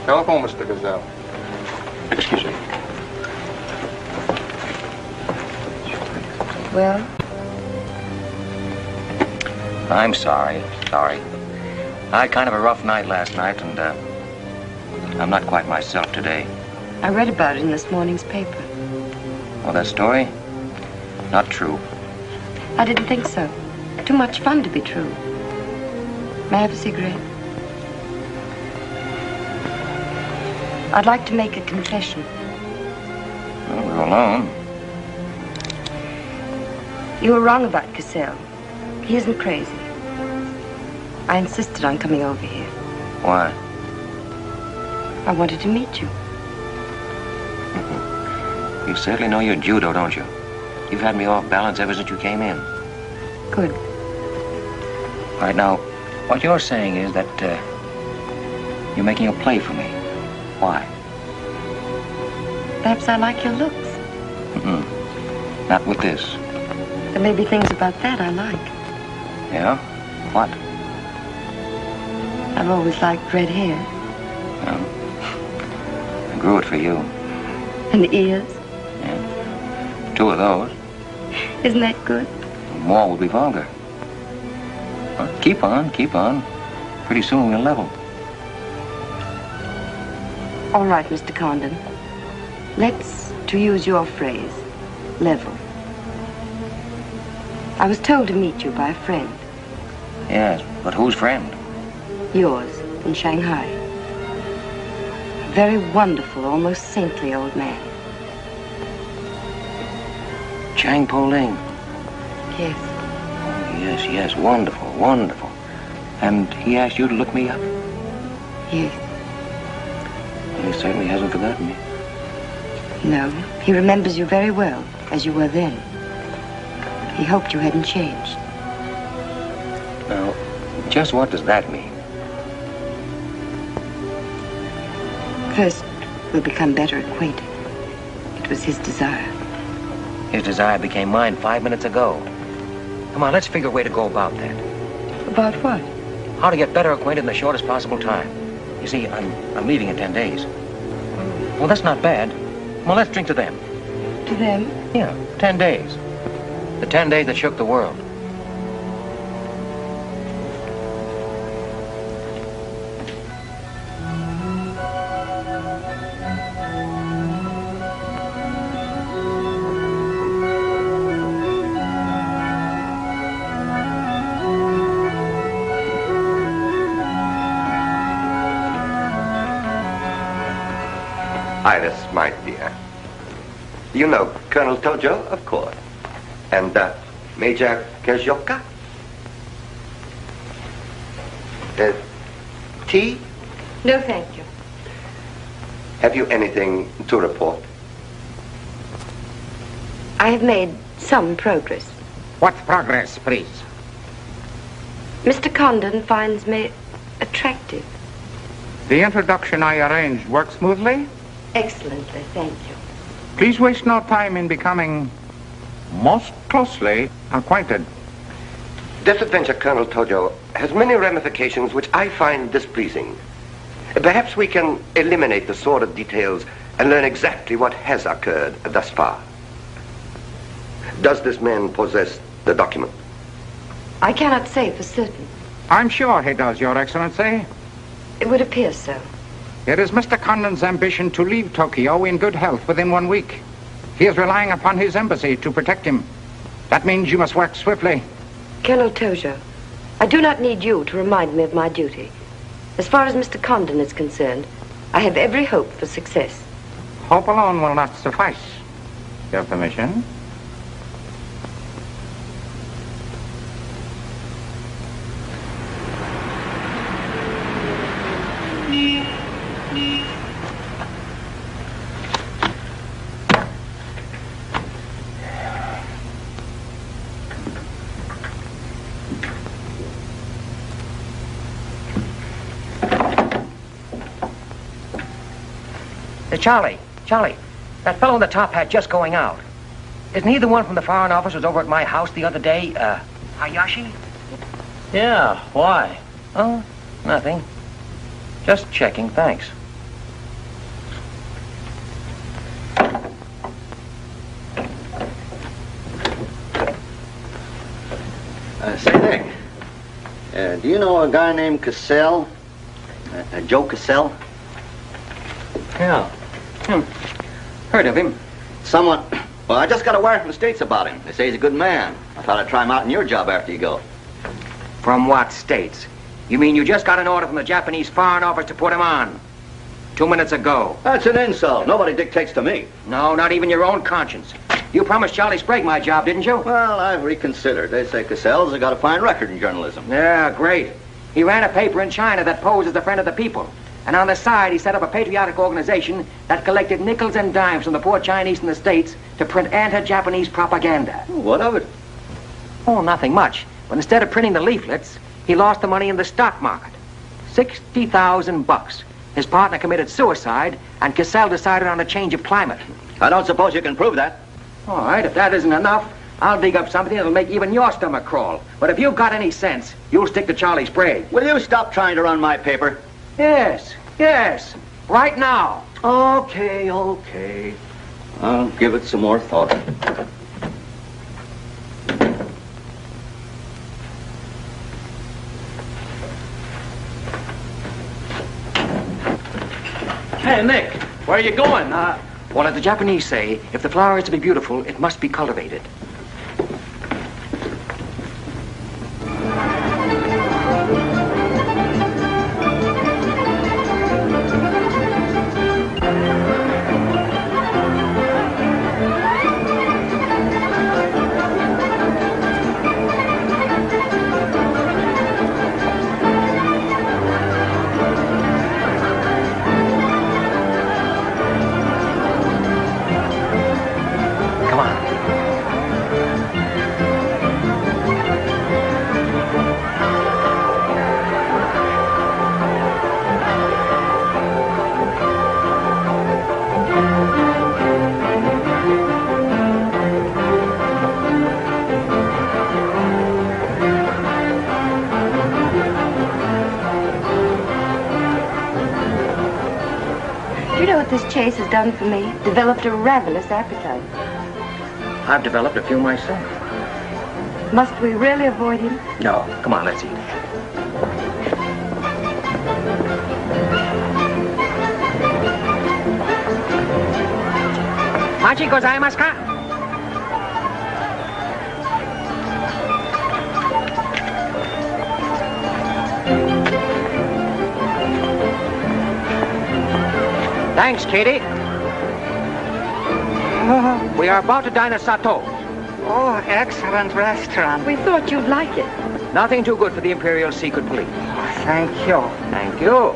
[SPEAKER 15] Telephone, Mr. Gazelle.
[SPEAKER 9] Excuse me.
[SPEAKER 17] Well?
[SPEAKER 6] I'm sorry. Sorry. I had kind of a rough night last night, and I'm not quite myself today.
[SPEAKER 17] I read about it in this morning's paper.
[SPEAKER 6] Well, that story? Not true.
[SPEAKER 17] I didn't think so. Too much fun to be true. May I have a cigarette? I'd like to make a confession.
[SPEAKER 6] Well, we're alone.
[SPEAKER 17] You were wrong about Cassell. He isn't crazy. I insisted on coming over here.
[SPEAKER 6] Why?
[SPEAKER 17] I wanted to meet you.
[SPEAKER 6] You certainly know your judo, don't you? You've had me off balance ever since you came in.
[SPEAKER 17] Good.
[SPEAKER 6] All right, now, what you're saying is that you're making a play for me. Why?
[SPEAKER 17] Perhaps I like your looks.
[SPEAKER 6] Not with this.
[SPEAKER 17] There may be things about that I like.
[SPEAKER 6] Yeah? What?
[SPEAKER 17] I've always liked red hair.
[SPEAKER 6] Well, I grew it for you.
[SPEAKER 17] And ears.
[SPEAKER 6] Yeah. 2 of those.
[SPEAKER 17] Isn't that good?
[SPEAKER 6] More would be vulgar. Well, keep on, keep on. Pretty soon we'll level.
[SPEAKER 17] All right, Mr. Condon. Let's, to use your phrase, level. I was told to meet you by a friend.
[SPEAKER 6] Yes, but whose friend?
[SPEAKER 17] Yours, in Shanghai. A very wonderful, almost saintly old man.
[SPEAKER 6] Chang Po-Ling.
[SPEAKER 17] Yes.
[SPEAKER 6] Yes, yes, wonderful, wonderful. And he asked you to look me up?
[SPEAKER 17] Yes.
[SPEAKER 6] Well, he certainly hasn't forgotten me.
[SPEAKER 17] No, he remembers you very well, as you were then. He hoped you hadn't changed.
[SPEAKER 6] Now, just what does that mean?
[SPEAKER 17] First, we'll become better acquainted. It was his desire.
[SPEAKER 6] His desire became mine 5 minutes ago. Come on, let's figure a way to go about that.
[SPEAKER 17] About what?
[SPEAKER 6] How to get better acquainted in the shortest possible time. You see, I'm leaving in 10 days. Well, that's not bad. Well, let's drink to them.
[SPEAKER 17] To them?
[SPEAKER 6] Yeah, 10 days. The 10 days that shook the world.
[SPEAKER 7] Iris, my dear. You know Colonel Tojo, of course. And Major Kajoka? Tea?
[SPEAKER 17] No, thank you.
[SPEAKER 7] Have you anything to report?
[SPEAKER 17] I have made some progress.
[SPEAKER 3] What progress, please?
[SPEAKER 17] Mr. Condon finds me attractive.
[SPEAKER 3] The introduction I arranged worked smoothly?
[SPEAKER 17] Excellently, thank you.
[SPEAKER 3] Please waste no time in becoming most closely acquainted.
[SPEAKER 7] This adventure, Colonel Tojo, has many ramifications which I find displeasing. Perhaps we can eliminate the sordid details and learn exactly what has occurred thus far. Does this man possess the document?
[SPEAKER 17] I cannot say for certain.
[SPEAKER 3] I'm sure he does, Your Excellency.
[SPEAKER 17] It would appear so.
[SPEAKER 3] It is Mr. Condon's ambition to leave Tokyo in good health within 1 week. He is relying upon his embassy to protect him. That means you must work swiftly.
[SPEAKER 17] Colonel Tojo, I do not need you to remind me of my duty. As far as Mr. Condon is concerned, I have every hope for success.
[SPEAKER 3] Hope alone will not suffice. Your permission?
[SPEAKER 6] Charlie, that fellow in the top hat just going out. Isn't he the one from the Foreign Office who was over at my house the other day? Hayashi?
[SPEAKER 4] Yeah, why?
[SPEAKER 6] Oh, nothing. Just checking, thanks.
[SPEAKER 1] Say, Nick, do you know a guy named Cassell? Joe Cassell?
[SPEAKER 6] Yeah. Heard of him.
[SPEAKER 1] Well, I just got a wire from the States about him. They say he's a good man. I thought I'd try him out in your job after you go.
[SPEAKER 6] From what States? You mean you just got an order from the Japanese Foreign Office to put him on? 2 minutes ago.
[SPEAKER 1] That's an insult. Nobody dictates to me.
[SPEAKER 6] No, not even your own conscience. You promised Charlie Sprague my job, didn't you?
[SPEAKER 1] Well, I've reconsidered. They say Cassell's got a fine record in journalism.
[SPEAKER 6] Yeah, great. He ran a paper in China that posed as a friend of the people. And on the side, he set up a patriotic organization that collected nickels and dimes from the poor Chinese in the States to print anti-Japanese propaganda.
[SPEAKER 1] What of it?
[SPEAKER 6] Oh, nothing much. But instead of printing the leaflets, he lost the money in the stock market. $60,000. His partner committed suicide, and Cassell decided on a change of climate.
[SPEAKER 1] I don't suppose you can prove that.
[SPEAKER 6] All right, if that isn't enough, I'll dig up something that'll make even your stomach crawl. But if you've got any sense, you'll stick to Charlie Sprague.
[SPEAKER 1] Will you stop trying to run my paper?
[SPEAKER 6] Yes. Right now.
[SPEAKER 1] Okay. I'll give it some more thought.
[SPEAKER 4] Hey, Nick, where are you going?
[SPEAKER 6] Well, as the Japanese say, if the flower is to be beautiful, it must be cultivated.
[SPEAKER 17] This chase has done for me. Developed a ravenous appetite.
[SPEAKER 6] I've developed a few myself.
[SPEAKER 17] Must we really avoid him?
[SPEAKER 6] No. Come on, let's eat. Machi gozaimasu ka? Thanks, Katie. We are about to dine at Sato.
[SPEAKER 12] Oh, excellent restaurant.
[SPEAKER 17] We thought you'd like it.
[SPEAKER 6] Nothing too good for the Imperial Secret Police.
[SPEAKER 12] Thank you.
[SPEAKER 6] Thank you.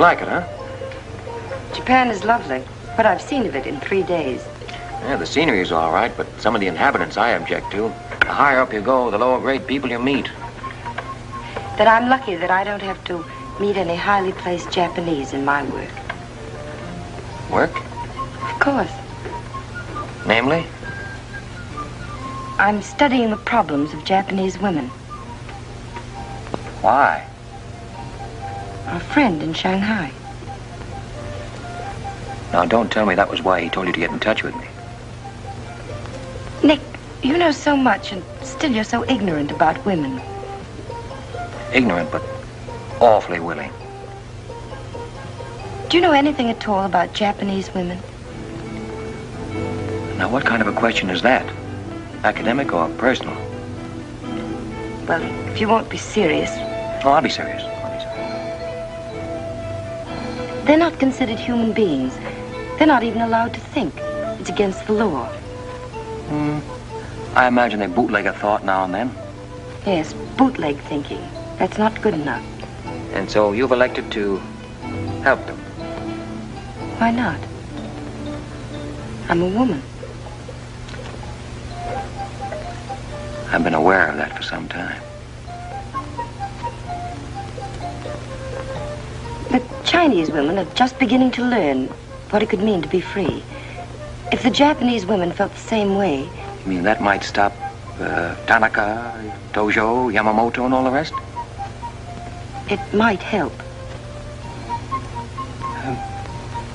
[SPEAKER 6] like it, huh?
[SPEAKER 17] Japan is lovely. What I've seen of it in 3 days.
[SPEAKER 6] Yeah, the scenery is all right, but some of the inhabitants I object to. The higher up you go, the lower grade people you meet.
[SPEAKER 17] Then I'm lucky that I don't have to meet any highly placed Japanese in my work.
[SPEAKER 6] Work?
[SPEAKER 17] Of course.
[SPEAKER 6] Namely?
[SPEAKER 17] I'm studying the problems of Japanese women.
[SPEAKER 6] Why?
[SPEAKER 17] A friend in Shanghai.
[SPEAKER 6] Now, don't tell me that was why he told you to get in touch with me.
[SPEAKER 17] Nick, you know so much, and still you're so ignorant about women.
[SPEAKER 6] Ignorant, but awfully willing.
[SPEAKER 17] Do you know anything at all about Japanese women?
[SPEAKER 6] Now, what kind of a question is that? Academic or personal?
[SPEAKER 17] Well, if you won't be serious.
[SPEAKER 6] Oh, I'll be serious.
[SPEAKER 17] They're not considered human beings. They're not even allowed to think. It's against the law.
[SPEAKER 6] I imagine they bootleg a thought now and then.
[SPEAKER 17] Yes, bootleg thinking. That's not good enough.
[SPEAKER 6] And so you've elected to help them.
[SPEAKER 17] Why not? I'm a woman.
[SPEAKER 6] I've been aware of that for some time.
[SPEAKER 17] The Chinese women are just beginning to learn what it could mean to be free. If the Japanese women felt the same way...
[SPEAKER 6] You mean that might stop Tanaka, Tojo, Yamamoto, and all the rest?
[SPEAKER 17] It might help.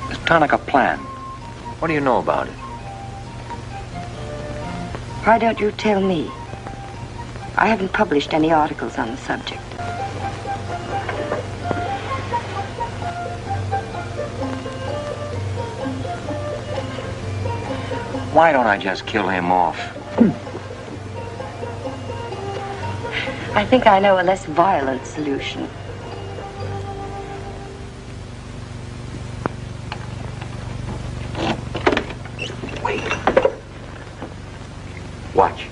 [SPEAKER 6] This Tanaka plan, what do you know about it?
[SPEAKER 17] Why don't you tell me? I haven't published any articles on the subject.
[SPEAKER 6] Why don't I just kill him off?
[SPEAKER 17] I think I know a less violent solution.
[SPEAKER 6] Wait. Watch.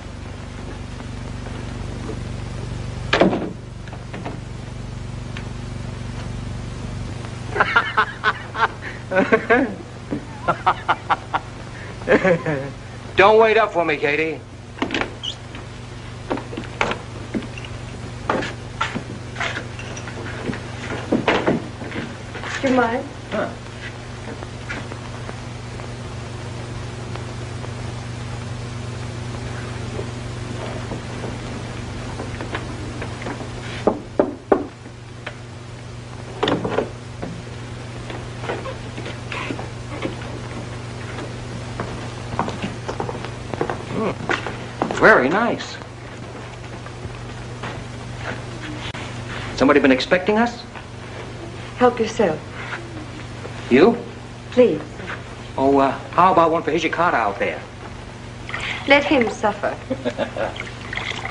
[SPEAKER 6] Don't wait up for me, Katie.
[SPEAKER 17] Do you mind?
[SPEAKER 6] Huh. Very nice. Somebody been expecting us?
[SPEAKER 17] Help yourself.
[SPEAKER 6] You?
[SPEAKER 17] Please.
[SPEAKER 6] Oh, how about one for Hijikata out there?
[SPEAKER 17] Let him suffer.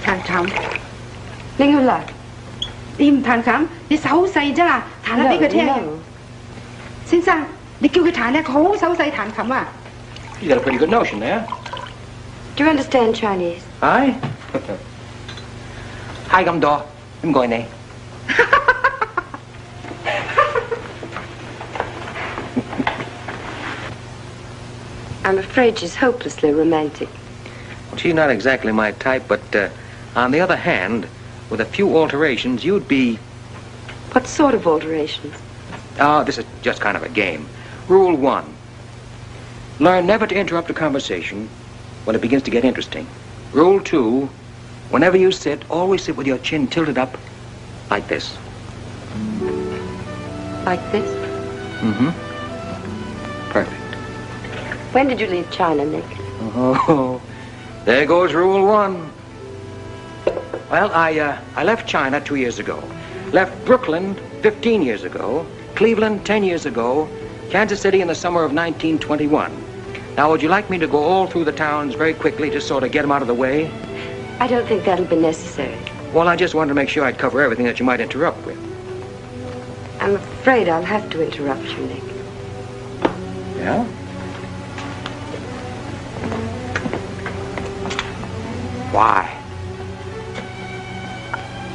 [SPEAKER 18] 彈琴，拎佢嚟。你唔彈琴，你手好細啫啦，彈下俾佢聽。先生，你叫佢彈咧，佢好手細彈琴啊。
[SPEAKER 6] You got a pretty good notion there.
[SPEAKER 17] Do you understand Chinese?
[SPEAKER 6] Hi. Hi, I'm Daw. I'm going there.
[SPEAKER 17] I'm afraid she's hopelessly romantic.
[SPEAKER 6] She's not exactly my type, but on the other hand, with a few alterations, you'd be...
[SPEAKER 17] What sort of alterations?
[SPEAKER 6] Oh, this is just kind of a game. Rule 1. Learn never to interrupt a conversation when it begins to get interesting. Rule 2. Whenever you sit, always sit with your chin tilted up like this.
[SPEAKER 17] Like this?
[SPEAKER 6] Mm-hmm. Perfect.
[SPEAKER 17] When did you leave China, Nick?
[SPEAKER 6] Oh, there goes Rule 1. Well, I left China 2 years ago. Left Brooklyn 15 years ago. Cleveland 10 years ago. Kansas City in the summer of 1921. Now, would you like me to go all through the towns very quickly, just sort of get them out of the way?
[SPEAKER 17] I don't think that'll be necessary.
[SPEAKER 6] Well, I just wanted to make sure I'd cover everything that you might interrupt with.
[SPEAKER 17] I'm afraid I'll have to interrupt you, Nick.
[SPEAKER 6] Yeah? Why?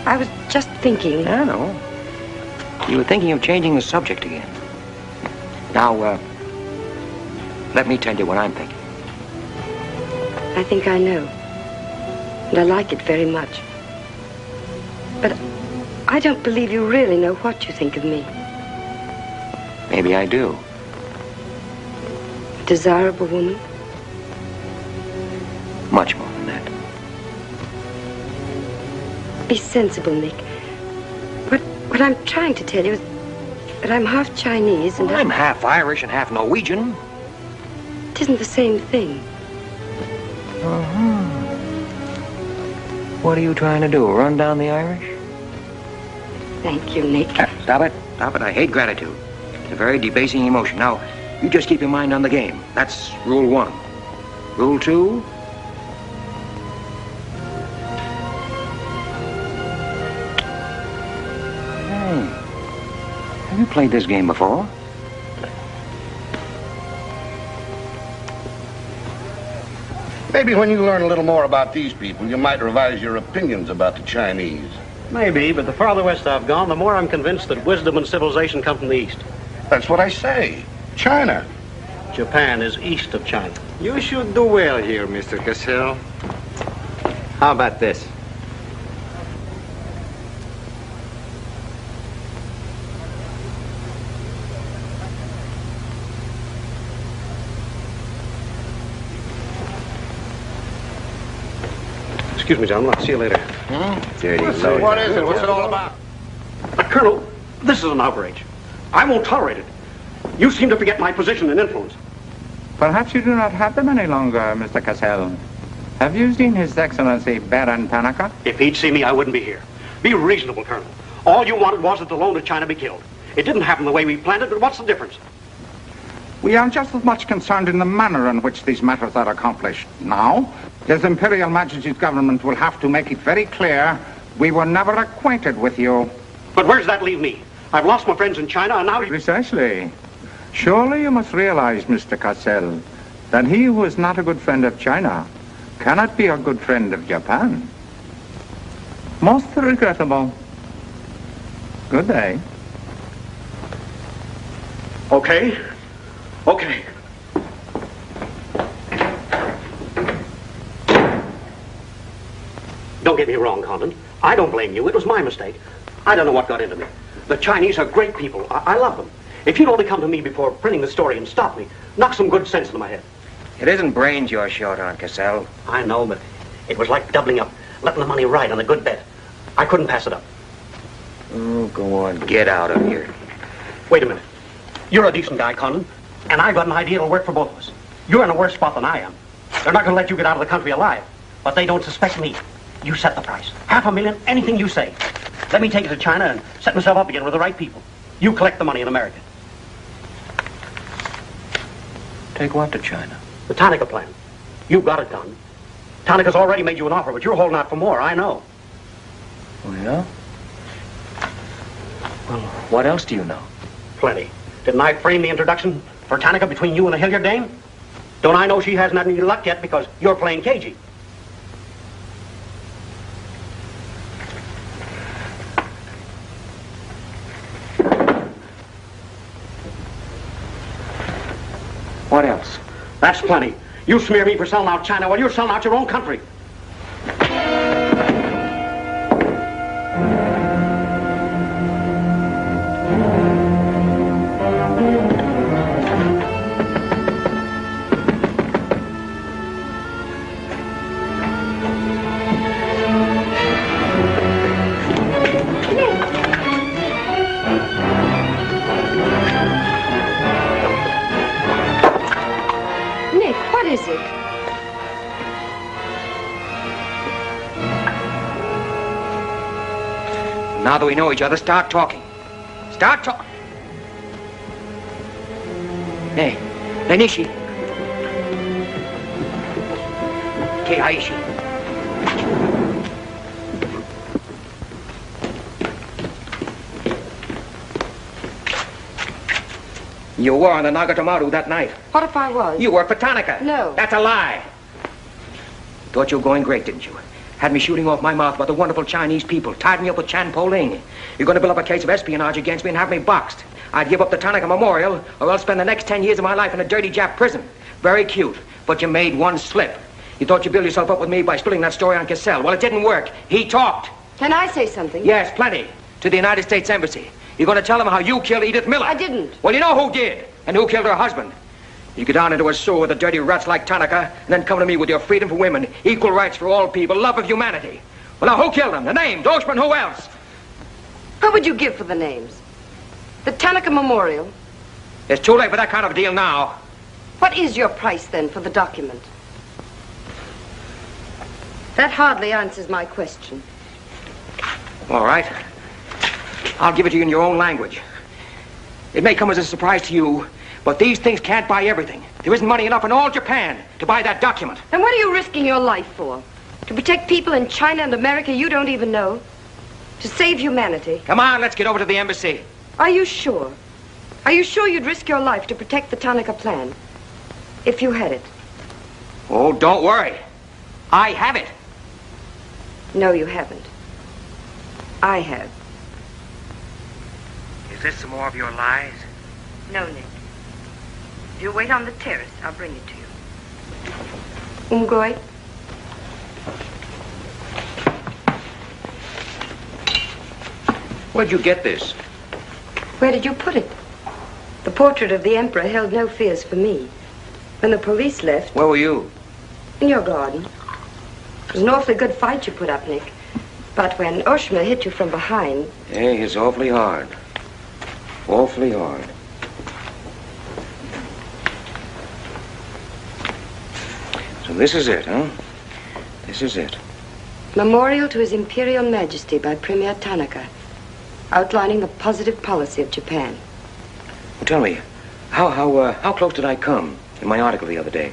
[SPEAKER 17] I was just thinking.
[SPEAKER 6] I know. You were thinking of changing the subject again. Now, let me tell you what I'm thinking.
[SPEAKER 17] I think I know. And I like it very much. But I don't believe you really know what you think of me.
[SPEAKER 6] Maybe I do.
[SPEAKER 17] A desirable woman?
[SPEAKER 6] Much more than that.
[SPEAKER 17] Be sensible, Nick. What I'm trying to tell you is that I'm half Chinese and
[SPEAKER 6] I'm half Irish and half Norwegian.
[SPEAKER 17] It isn't the same thing.
[SPEAKER 6] What are you trying to do, run down the Irish?
[SPEAKER 17] Thank you, Nick.
[SPEAKER 6] Stop it. Stop it. I hate gratitude. It's a very debasing emotion. Now, you just keep your mind on the game. That's rule 1. Rule 2? Hey, have you played this game before?
[SPEAKER 19] Maybe when you learn a little more about these people, you might revise your opinions about the Chinese.
[SPEAKER 9] Maybe, but the farther west I've gone, the more I'm convinced that wisdom and civilization come from the east.
[SPEAKER 19] That's what I say. China.
[SPEAKER 9] Japan is east of China.
[SPEAKER 8] You should do well here, Mr. Cassell.
[SPEAKER 1] How about this?
[SPEAKER 9] Excuse me, gentlemen. I'll see you later.
[SPEAKER 1] Dirty load.
[SPEAKER 19] What is it? What's it all about?
[SPEAKER 9] Colonel, this is an outrage. I won't tolerate it. You seem to forget my position and influence.
[SPEAKER 3] Perhaps you do not have them any longer, Mr. Cassell. Have you seen His Excellency Baron Tanaka?
[SPEAKER 9] If he'd see me, I wouldn't be here. Be reasonable, Colonel. All you wanted was that the loan to China be killed. It didn't happen the way we planned it, but what's the difference?
[SPEAKER 3] We are just as much concerned in the manner in which these matters are accomplished. Now, His Imperial Majesty's government will have to make it very clear we were never acquainted with you.
[SPEAKER 9] But where does that leave me? I've lost my friends in China, and now...
[SPEAKER 3] Precisely. Surely you must realize, Mr. Cassell, that he who is not a good friend of China cannot be a good friend of Japan. Most regrettable. Good day.
[SPEAKER 9] Okay. Okay. Don't get me wrong, Condon. I don't blame you. It was my mistake. I don't know what got into me. The Chinese are great people. I love them. If you'd only come to me before printing the story and stop me, knock some good sense into my head.
[SPEAKER 6] It isn't brains you're short on, Cassell.
[SPEAKER 9] I know, but it was like doubling up, letting the money ride on a good bet. I couldn't pass it up.
[SPEAKER 6] Oh, go on. Get out of here.
[SPEAKER 9] Wait a minute. You're a decent guy, Condon, and I've got an idea that'll work for both of us. You're in a worse spot than I am. They're not going to let you get out of the country alive, but they don't suspect me. You set the price. $500,000, anything you say. Let me take it to China and set myself up again with the right people. You collect the money in America.
[SPEAKER 6] Take what to China?
[SPEAKER 9] The Tanaka plan. You've got it done. Tanaka's already made you an offer, but you're holding out for more, I know.
[SPEAKER 6] Oh, yeah? Well, what else do you know?
[SPEAKER 9] Plenty. Didn't I frame the introduction for Tanaka between you and the Hilliard dame? Don't I know she hasn't had any luck yet because you're playing cagey?
[SPEAKER 6] What else?
[SPEAKER 9] That's plenty. You smear me for selling out China while you're selling out your own country.
[SPEAKER 6] Now that we know each other, start talking. Start talking. Hey, Lenishi. Keiaishi. You were on the Nagatomaru that night.
[SPEAKER 17] What if I was?
[SPEAKER 6] You worked for Tanaka.
[SPEAKER 17] No.
[SPEAKER 6] That's a lie. Thought you were going great, didn't you? Had me shooting off my mouth about the wonderful Chinese people, tied me up with Chan Po-ling. You're going to build up a case of espionage against me and have me boxed. I'd give up the Tanaka Memorial, or else spend the next 10 years of my life in a dirty Jap prison. Very cute, but you made one slip. You thought you'd build yourself up with me by spilling that story on Cassell. Well, it didn't work. He talked.
[SPEAKER 17] Can I say something?
[SPEAKER 6] Yes, plenty. To the United States Embassy. You're going to tell them how you killed Edith Miller.
[SPEAKER 17] I didn't.
[SPEAKER 6] Well, you know who did, and who killed her husband. You get down into a sewer with the dirty rats like Tanaka, and then come to me with your freedom for women, equal rights for all people, love of humanity. Well, now, who killed them? The names, Oshman, who else?
[SPEAKER 17] What would you give for the names? The Tanaka Memorial?
[SPEAKER 6] It's too late for that kind of deal now.
[SPEAKER 17] What is your price, then, for the document? That hardly answers my question.
[SPEAKER 6] All right. I'll give it to you in your own language. It may come as a surprise to you, but these things can't buy everything. There isn't money enough in all Japan to buy that document.
[SPEAKER 17] And what are you risking your life for? To protect people in China and America you don't even know? To save humanity?
[SPEAKER 6] Come on, let's get over to the embassy.
[SPEAKER 17] Are you sure? Are you sure you'd risk your life to protect the Tanaka plan? If you had it?
[SPEAKER 6] Oh, don't worry. I have it.
[SPEAKER 17] No, you haven't. I have.
[SPEAKER 6] Is this some more of your lies?
[SPEAKER 17] No, Nick. If you wait on the terrace, I'll bring it to you. Umgoy?
[SPEAKER 6] Where'd you get this?
[SPEAKER 17] Where did you put it? The portrait of the Emperor held no fears for me. When the police left...
[SPEAKER 6] Where were you?
[SPEAKER 17] In your garden. It was an awfully good fight you put up, Nick. But when Oshma hit you from behind...
[SPEAKER 6] Hey, it's awfully hard. Awfully hard. So this is it, huh? This is it.
[SPEAKER 17] Memorial to His Imperial Majesty by Premier Tanaka, outlining the positive policy of Japan.
[SPEAKER 6] Well, tell me, how close did I come in my article the other day?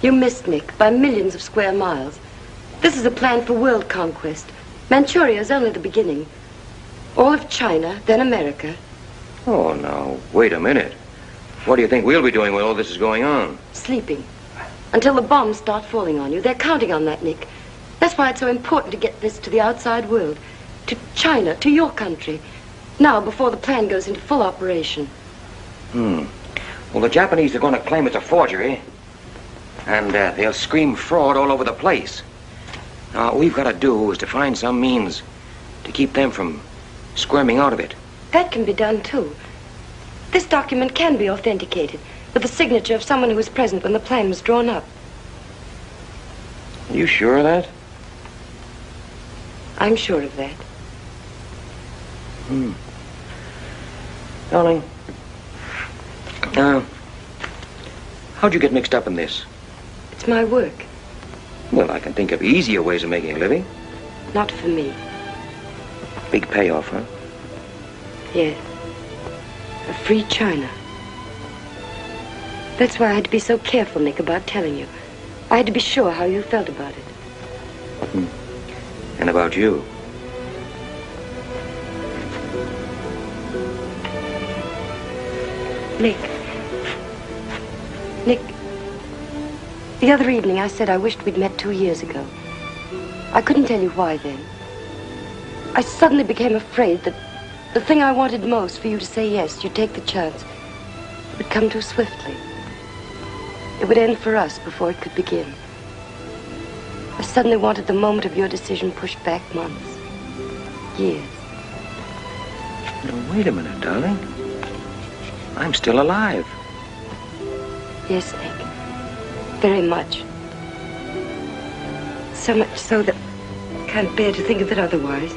[SPEAKER 17] You missed, Nick, by millions of square miles. This is a plan for world conquest. Manchuria is only the beginning. All of China, then America.
[SPEAKER 6] Oh, now, wait a minute. What do you think we'll be doing when all this is going on?
[SPEAKER 17] Sleeping. Until the bombs start falling on you. They're counting on that, Nick. That's why it's so important to get this to the outside world. To China, to your country. Now, before the plan goes into full operation.
[SPEAKER 6] Well, the Japanese are going to claim it's a forgery. And they'll scream fraud all over the place. Now, all we've got to do is to find some means to keep them from squirming out of it.
[SPEAKER 17] That can be done, too. This document can be authenticated with the signature of someone who was present when the plan was drawn up.
[SPEAKER 6] Are you sure of that?
[SPEAKER 17] I'm sure of that.
[SPEAKER 6] Darling, how'd you get mixed up in this?
[SPEAKER 17] It's my work.
[SPEAKER 6] Well, I can think of easier ways of making a living.
[SPEAKER 17] Not for me.
[SPEAKER 6] Big payoff, huh?
[SPEAKER 17] Yes. A free China. That's why I had to be so careful, Nick, about telling you. I had to be sure how you felt about it.
[SPEAKER 6] And about you.
[SPEAKER 17] Nick. Nick, the other evening I said I wished we'd met 2 years ago. I couldn't tell you why then. I suddenly became afraid that the thing I wanted most for you to say yes, you'd take the chance, would come too swiftly. It would end for us before it could begin. I suddenly wanted the moment of your decision pushed back months, years.
[SPEAKER 6] Now, wait a minute, darling. I'm still alive.
[SPEAKER 17] Yes, Nick. Very much. So much so that I can't bear to think of it otherwise.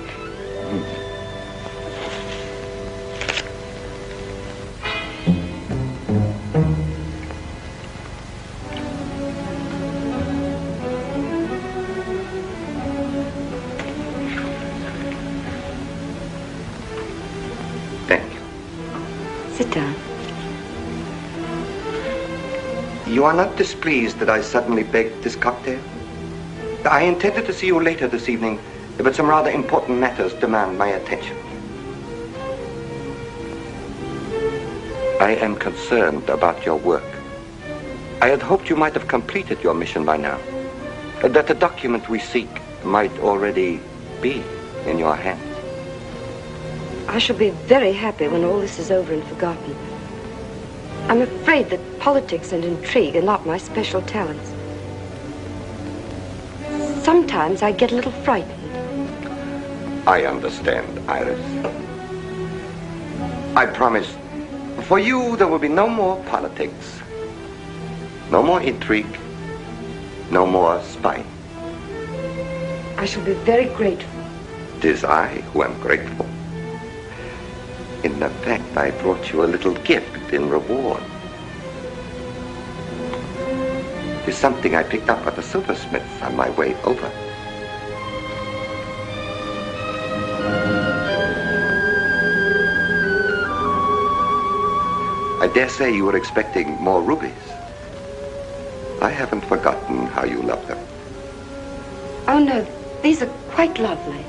[SPEAKER 17] Sit down.
[SPEAKER 7] You are not displeased that I suddenly begged this cocktail? I intended to see you later this evening, but some rather important matters demand my attention. I am concerned about your work. I had hoped you might have completed your mission by now, that the document we seek might already be in your hands.
[SPEAKER 17] I shall be very happy when all this is over and forgotten. I'm afraid that politics and intrigue are not my special talents. Sometimes I get a little frightened.
[SPEAKER 7] I understand, Iris. I promise, for you there will be no more politics, no more intrigue, no more spying.
[SPEAKER 17] I shall be very grateful.
[SPEAKER 7] It is I who am grateful. In fact, I brought you a little gift in reward. It is something I picked up at the silversmith's on my way over. I dare say you were expecting more rubies. I haven't forgotten how you love them.
[SPEAKER 17] Oh, no, these are quite lovely.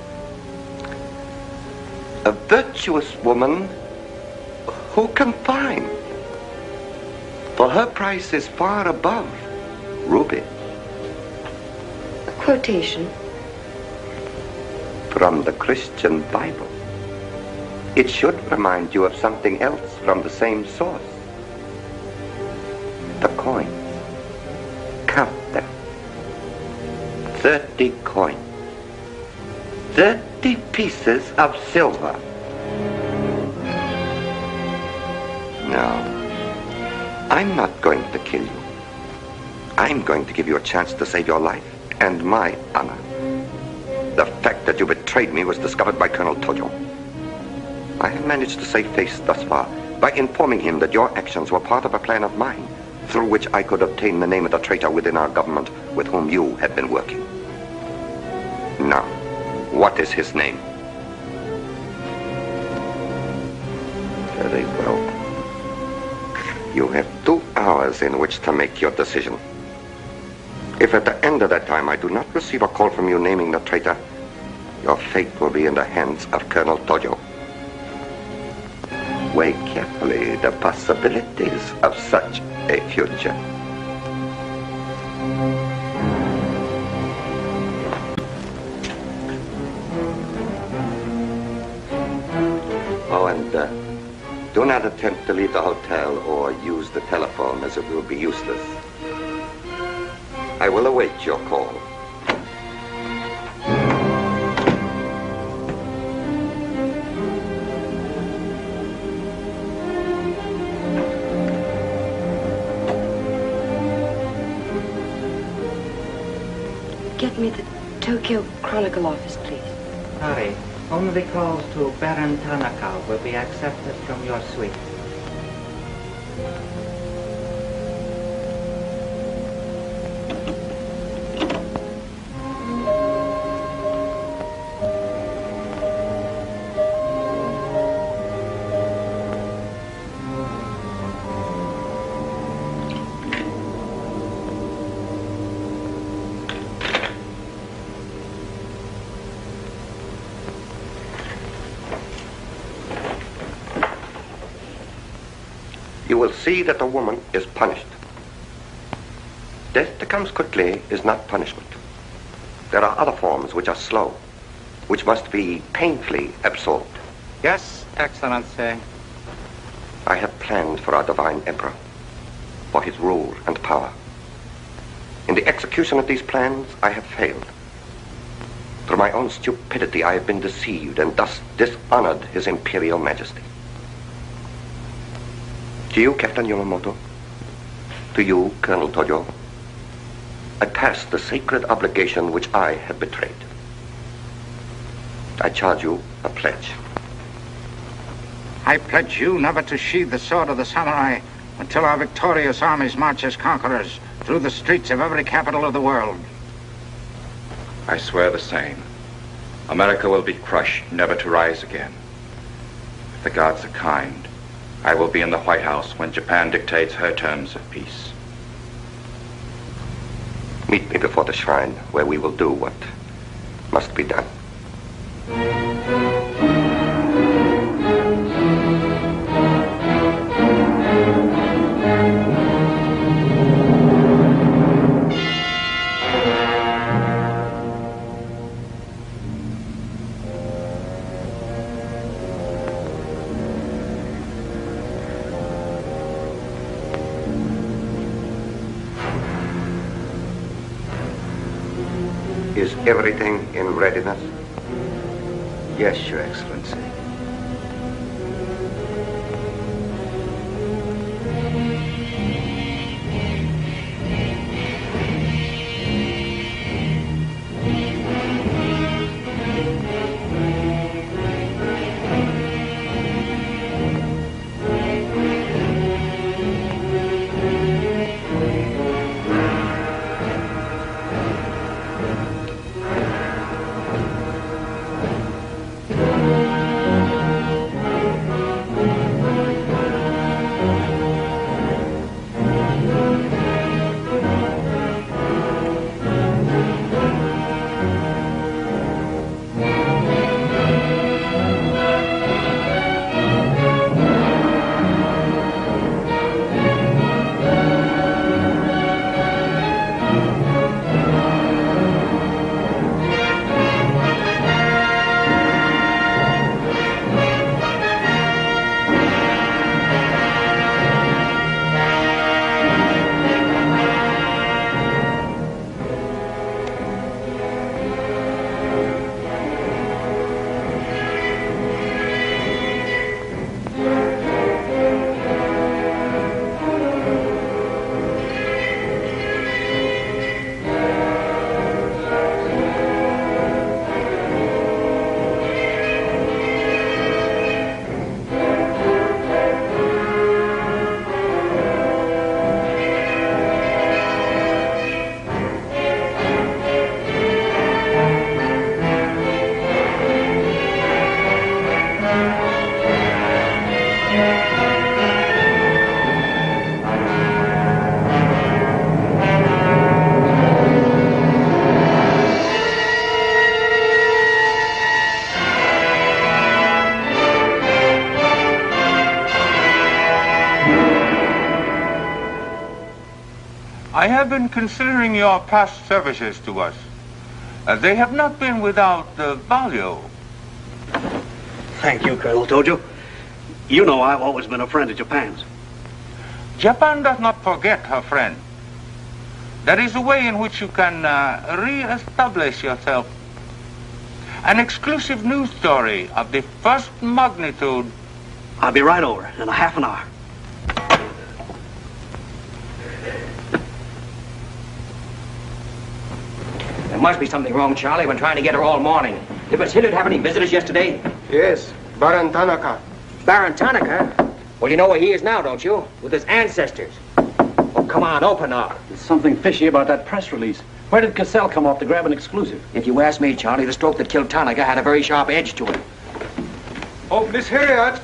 [SPEAKER 7] A virtuous woman who can find. For her price is far above ruby.
[SPEAKER 17] A quotation?
[SPEAKER 7] From the Christian Bible. It should remind you of something else from the same source. The coins. Count them. 30 coins. 30 pieces of silver. No. I'm not going to kill you. I'm going to give you a chance to save your life and my honor. The fact that you betrayed me was discovered by Colonel Tojo. I have managed to save face thus far by informing him that your actions were part of a plan of mine, through which I could obtain the name of the traitor within our government with whom you had been working. Now, what is his name? Very well. You have 2 hours in which to make your decision. If at the end of that time I do not receive a call from you naming the traitor, your fate will be in the hands of Colonel Tojo. Weigh carefully the possibilities of such a future. Oh, and do not attempt to leave the hotel or use the telephone, as it will be useless. I will await your call.
[SPEAKER 17] Get me the Tokyo Chronicle office, please.
[SPEAKER 12] Sorry, only calls to Baron Tanaka will be accepted from your suite.
[SPEAKER 7] You will see that the woman is punished. Death that comes quickly is not punishment. There are other forms which are slow, which must be painfully absorbed.
[SPEAKER 3] Yes, Excellency.
[SPEAKER 7] I have planned for our divine emperor, for his rule and power. In the execution of these plans, I have failed. Through my own stupidity, I have been deceived and thus dishonored his imperial majesty. To you, Captain Yamamoto, to you, Colonel Tojo, I pass the sacred obligation which I have betrayed. I charge you a pledge.
[SPEAKER 3] I pledge you never to sheathe the sword of the samurai until our victorious armies march as conquerors through the streets of every capital of the world.
[SPEAKER 20] I swear the same. America will be crushed, never to rise again. If the gods are kind, I will be in the White House when Japan dictates her terms of peace.
[SPEAKER 7] Meet me before the shrine, where we will do what must be done. Is everything in readiness?
[SPEAKER 6] Yes, Your Excellency.
[SPEAKER 16] I have been considering your past services to us. They have not been without value.
[SPEAKER 9] Thank you, Colonel Tojo. You know I've always been a friend of Japan's.
[SPEAKER 16] Japan does not forget her friend. There is a way in which you can re-establish yourself. An exclusive news story of the first magnitude.
[SPEAKER 9] I'll be right over in a half an hour.
[SPEAKER 6] There must be something wrong, Charlie. I've been trying to get her all morning. Did Miss Hilliard have any visitors yesterday?
[SPEAKER 15] Yes, Baron Tanaka.
[SPEAKER 6] Baron Tanaka? Well, you know where he is now, don't you? With his ancestors. Oh, come on, open up.
[SPEAKER 9] There's something fishy about that press release. Where did Cassell come off to grab an exclusive?
[SPEAKER 6] If you ask me, Charlie, the stroke that killed Tanaka had a very sharp edge to it.
[SPEAKER 15] Oh, Miss Hilliard.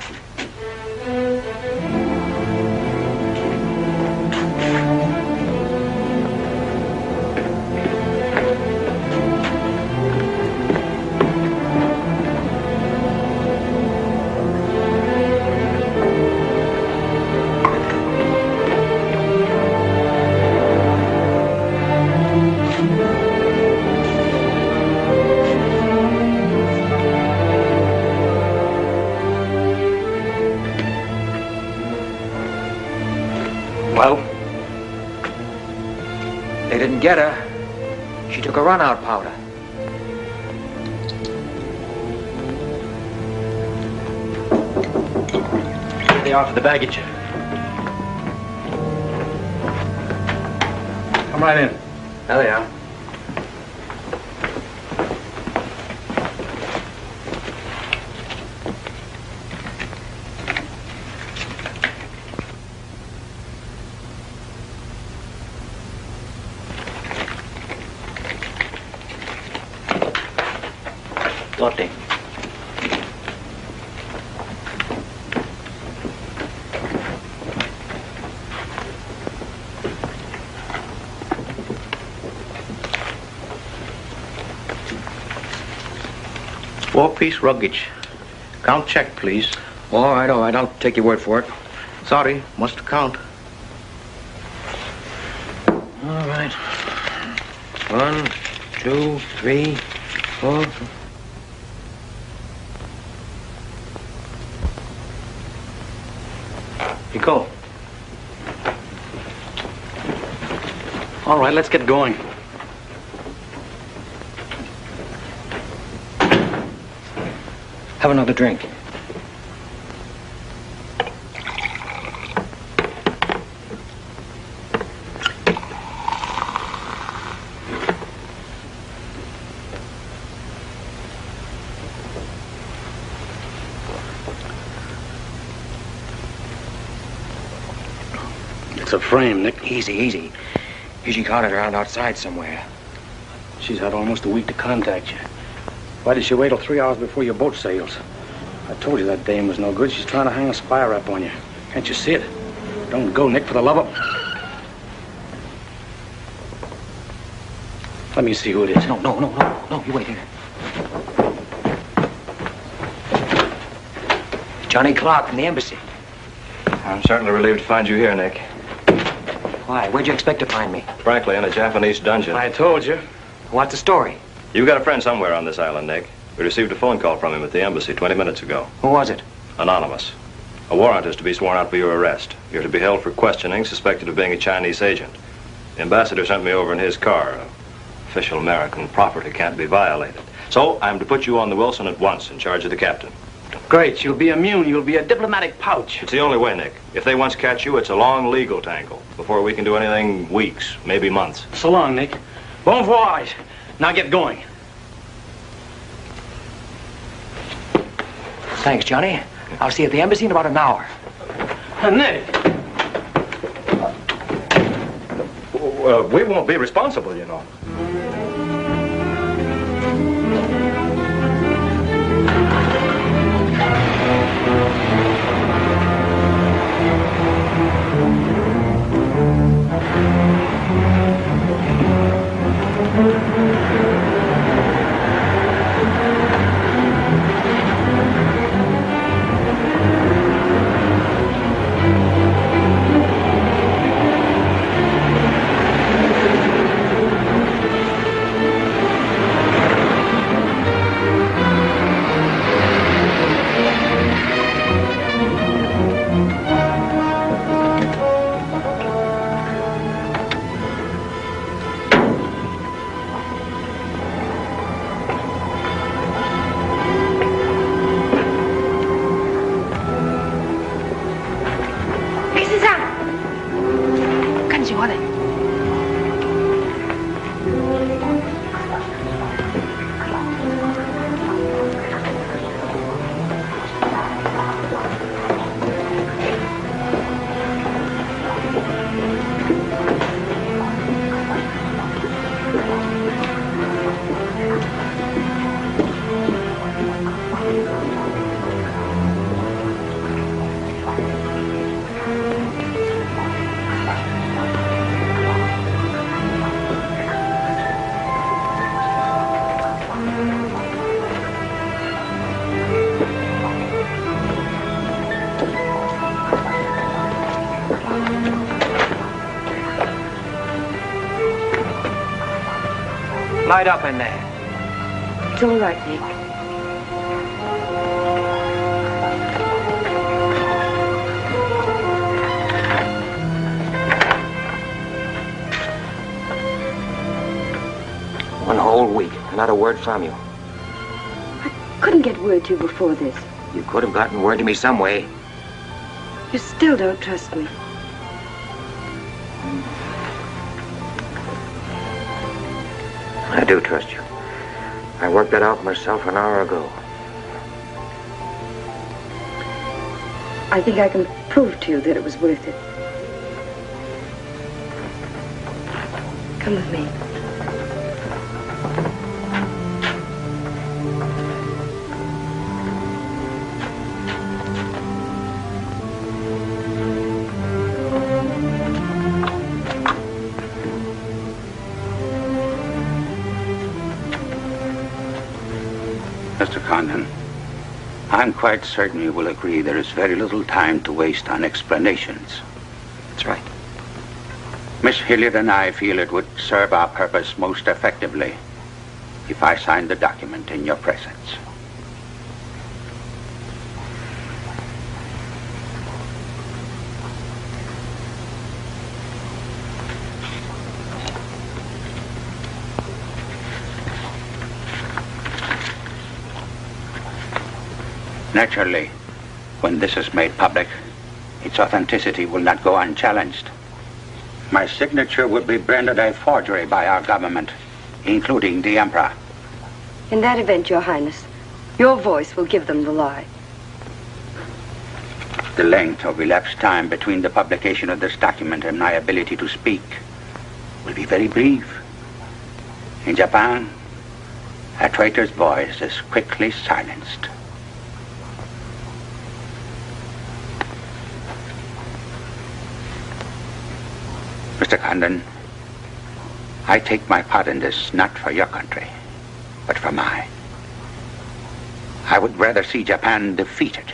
[SPEAKER 6] Well, they didn't get her. She took a run-out powder.
[SPEAKER 9] Here they are for the baggage. Come right in.
[SPEAKER 6] There they are.
[SPEAKER 9] Torte.
[SPEAKER 4] Four-piece luggage. Count check, please.
[SPEAKER 6] All right, I'll take your word for it.
[SPEAKER 4] Sorry, must count.
[SPEAKER 6] All right. 1, 2, 3, 4.
[SPEAKER 9] Pico. All right, let's get going.
[SPEAKER 6] Have another drink.
[SPEAKER 9] It's a frame, Nick.
[SPEAKER 6] Easy, easy. She caught it around outside somewhere.
[SPEAKER 9] She's had almost a week to contact you. Why did she wait till 3 hours before your boat sails? I told you that dame was no good. She's trying to hang a spy rap on you. Can't you see it? Don't go, Nick, for the love of... Let me see who it is.
[SPEAKER 6] No, you wait here. Johnny Clark from the embassy.
[SPEAKER 21] I'm certainly relieved to find you here, Nick.
[SPEAKER 6] Why? Where'd you expect to find me?
[SPEAKER 21] Frankly, in a Japanese dungeon.
[SPEAKER 9] I told you.
[SPEAKER 6] What's the story?
[SPEAKER 21] You've got a friend somewhere on this island, Nick. We received a phone call from him at the embassy 20 minutes ago.
[SPEAKER 6] Who was it?
[SPEAKER 21] Anonymous. A warrant is to be sworn out for your arrest. You're to be held for questioning, suspected of being a Chinese agent. The ambassador sent me over in his car. Official American property can't be violated. So I'm to put you on the Wilson at once in charge of the captain.
[SPEAKER 9] Great. You'll be immune. You'll be a diplomatic pouch.
[SPEAKER 21] It's the only way, Nick. If they once catch you, it's a long legal tangle. Before we can do anything, weeks, maybe months.
[SPEAKER 9] So long, Nick. Bon voyage. Now get going.
[SPEAKER 6] Thanks, Johnny. I'll see you at the embassy in about an hour.
[SPEAKER 9] Nick.
[SPEAKER 21] We won't be responsible, you know.
[SPEAKER 6] Light up in there.
[SPEAKER 17] It's all right, Nick.
[SPEAKER 6] One whole week, not a word from you.
[SPEAKER 17] I couldn't get word to you before this.
[SPEAKER 6] You could have gotten word to me some way.
[SPEAKER 17] You still don't trust me.
[SPEAKER 6] I do trust you. I worked that out myself an hour ago.
[SPEAKER 17] I think I can prove to you that it was worth it. Come with me.
[SPEAKER 16] Mr. Condon, I'm quite certain you will agree there is very little time to waste on explanations.
[SPEAKER 6] That's right.
[SPEAKER 16] Miss Hilliard and I feel it would serve our purpose most effectively if I signed the document in your presence.
[SPEAKER 5] Naturally, when this is made public, its authenticity will not go unchallenged. My signature would be branded a forgery by our government, including the Emperor.
[SPEAKER 17] In that event, Your Highness, your voice will give them the lie.
[SPEAKER 5] The length of elapsed time between the publication of this document and my ability to speak will be very brief. In Japan, a traitor's voice is quickly silenced. Mr. Condon, I take my part in this not for your country, but for mine. I would rather see Japan defeated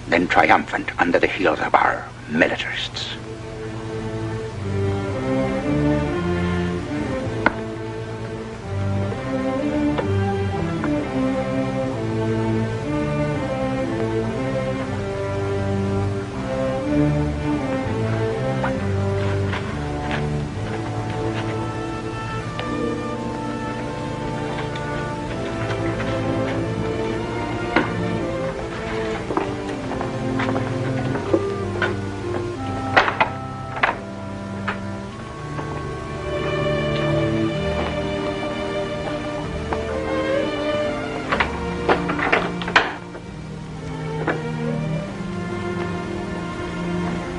[SPEAKER 5] than triumphant under the heels of our militarists.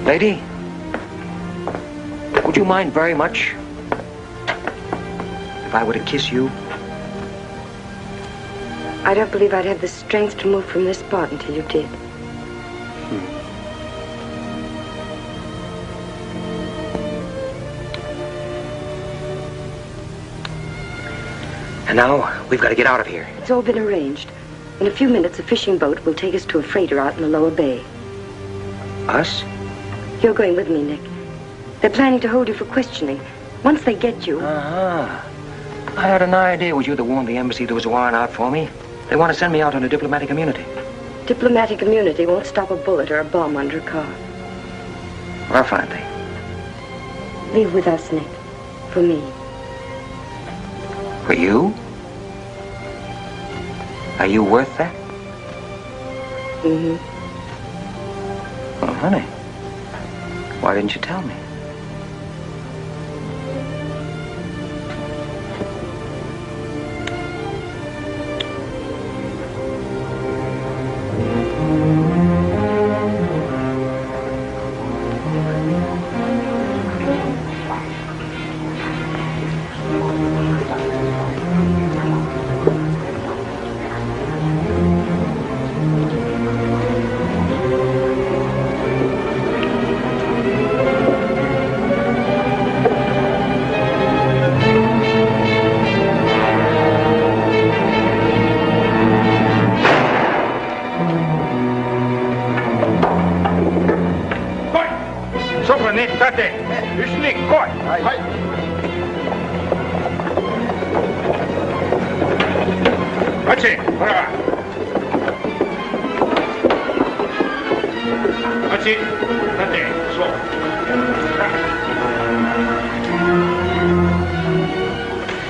[SPEAKER 6] Lady, would you mind very much if I were to kiss you?
[SPEAKER 17] I don't believe I'd have the strength to move from this spot until you did.
[SPEAKER 6] And now, we've got to get out of here.
[SPEAKER 17] It's all been arranged. In a few minutes, a fishing boat will take us to a freighter out in the lower bay.
[SPEAKER 6] Us?
[SPEAKER 17] You're going with me, Nick. They're planning to hold you for questioning. Once they get you...
[SPEAKER 6] Uh-huh. I had an idea it was you that warned the embassy there was a warrant out for me. They want to send me out on a diplomatic immunity.
[SPEAKER 17] Diplomatic immunity won't stop a bullet or a bomb under a car.
[SPEAKER 6] Well, fine thing.
[SPEAKER 17] Leave with us, Nick. For me.
[SPEAKER 6] For you? Are you worth that?
[SPEAKER 17] Mm-hmm.
[SPEAKER 6] Well, honey, why didn't you tell me?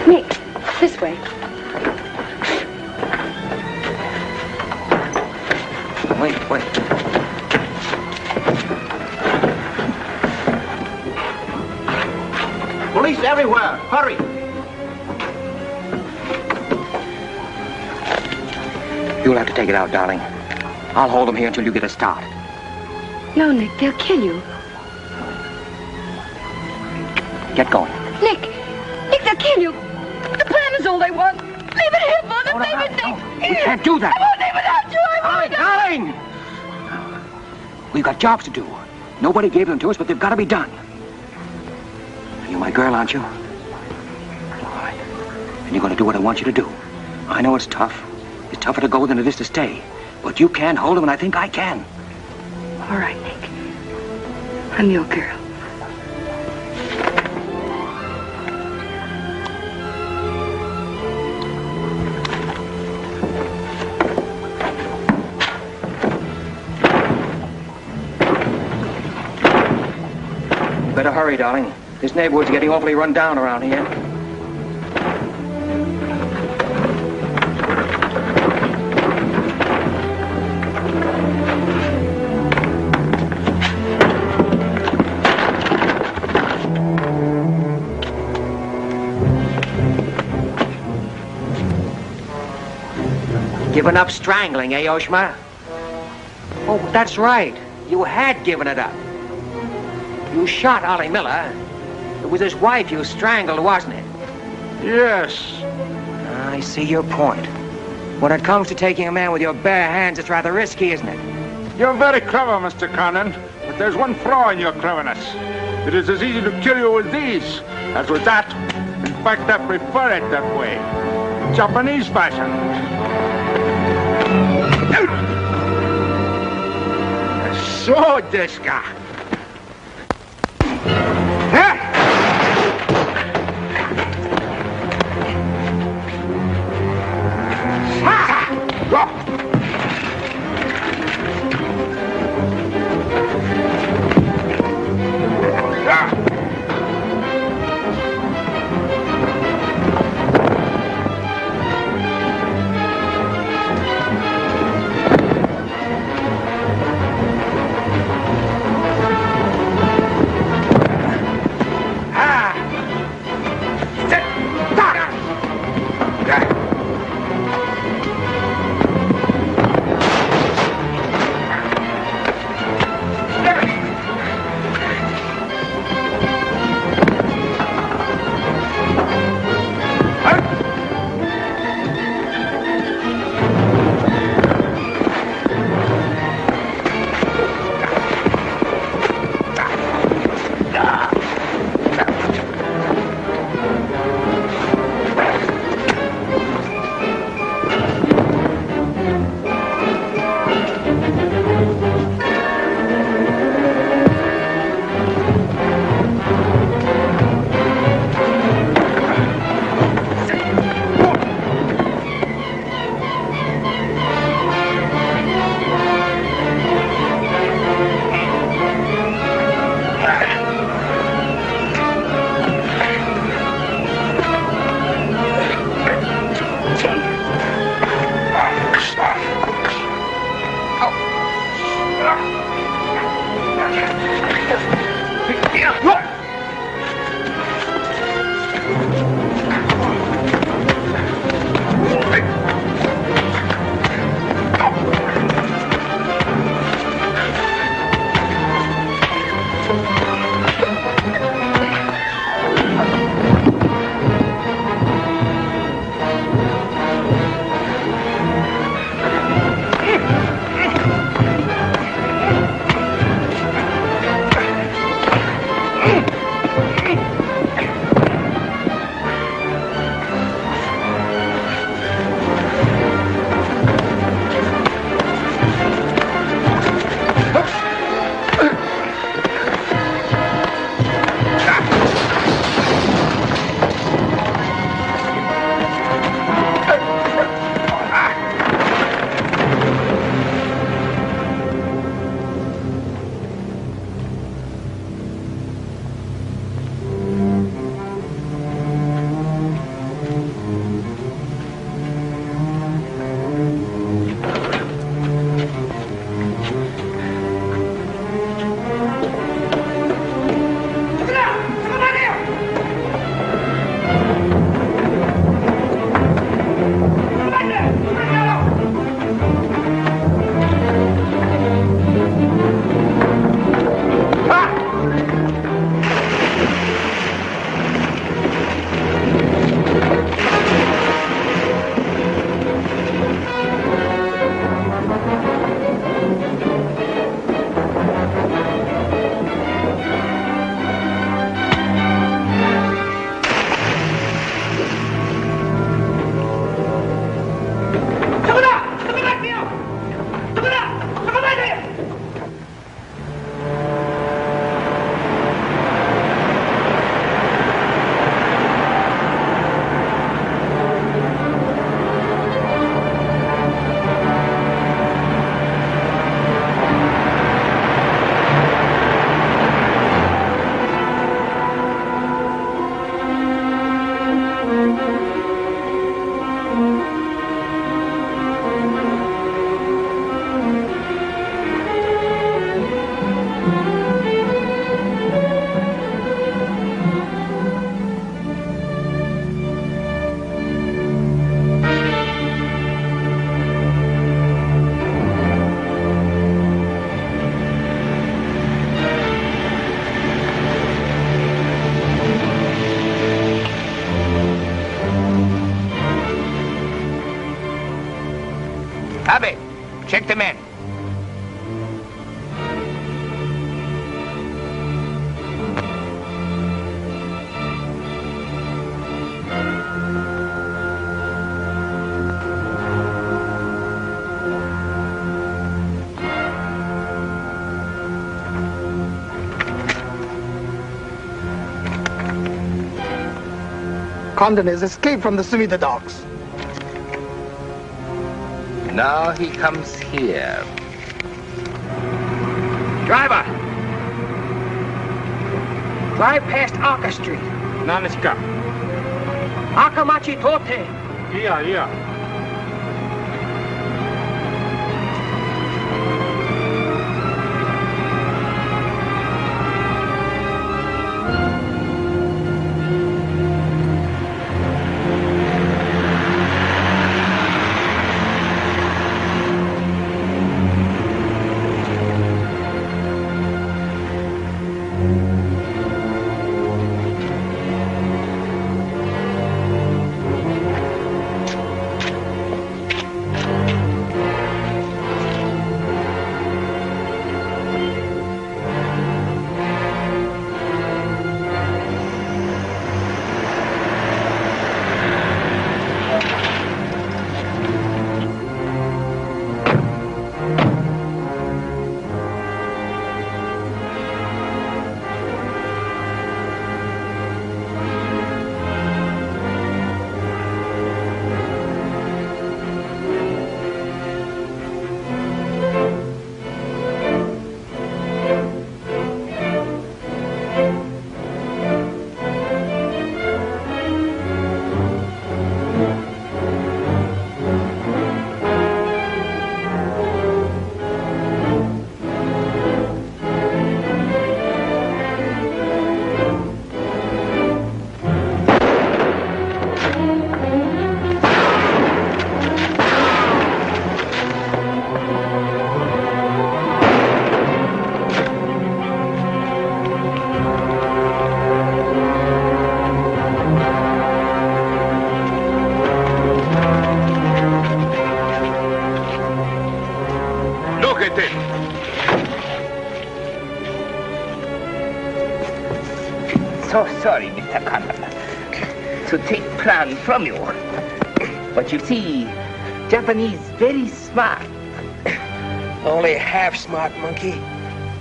[SPEAKER 17] Nick, this way.
[SPEAKER 6] Wait.
[SPEAKER 9] Police everywhere. Hurry.
[SPEAKER 6] You'll have to take it out, darling. I'll hold them here until you get a start.
[SPEAKER 17] No, Nick, they'll kill you.
[SPEAKER 6] Get going.
[SPEAKER 17] Nick, they'll kill you. The plan is all they want. Leave it here for them. Leave it, Nick.
[SPEAKER 6] We can't do that.
[SPEAKER 17] I won't leave without you. I won't.
[SPEAKER 6] Darling! We've got jobs to do. Nobody gave them to us, but they've got to be done. You're my girl, aren't you? All right. And you're going to do what I want you to do. I know it's tough. It's tougher to go than it is to stay. But you can't hold them, and I think I can.
[SPEAKER 17] All right, Nick. I'm your girl.
[SPEAKER 6] Better hurry, darling. This neighborhood's getting awfully run down around here. Given up strangling, eh, Oshma? Oh, that's right. You had given it up. You shot Ollie Miller. It was his wife you strangled, wasn't it?
[SPEAKER 16] Yes.
[SPEAKER 6] I see your point. When it comes to taking a man with your bare hands, it's rather risky, isn't it?
[SPEAKER 16] You're very clever, Mr. Cannon, but there's one flaw in your cleverness. It is as easy to kill you with these as with that. In fact, I prefer it that way. Japanese fashion. So, this guy.
[SPEAKER 13] Abe, check the men.
[SPEAKER 2] Condon has escaped from the Sumida docks.
[SPEAKER 13] Now he comes here. Driver!
[SPEAKER 6] Drive past Arca Street.
[SPEAKER 15] Namaskar.
[SPEAKER 6] Akamachi Tote.
[SPEAKER 15] Yeah.
[SPEAKER 13] So sorry, Mr. Condon, to take plan from you. But you see, Japanese very smart.
[SPEAKER 6] Only half smart, monkey.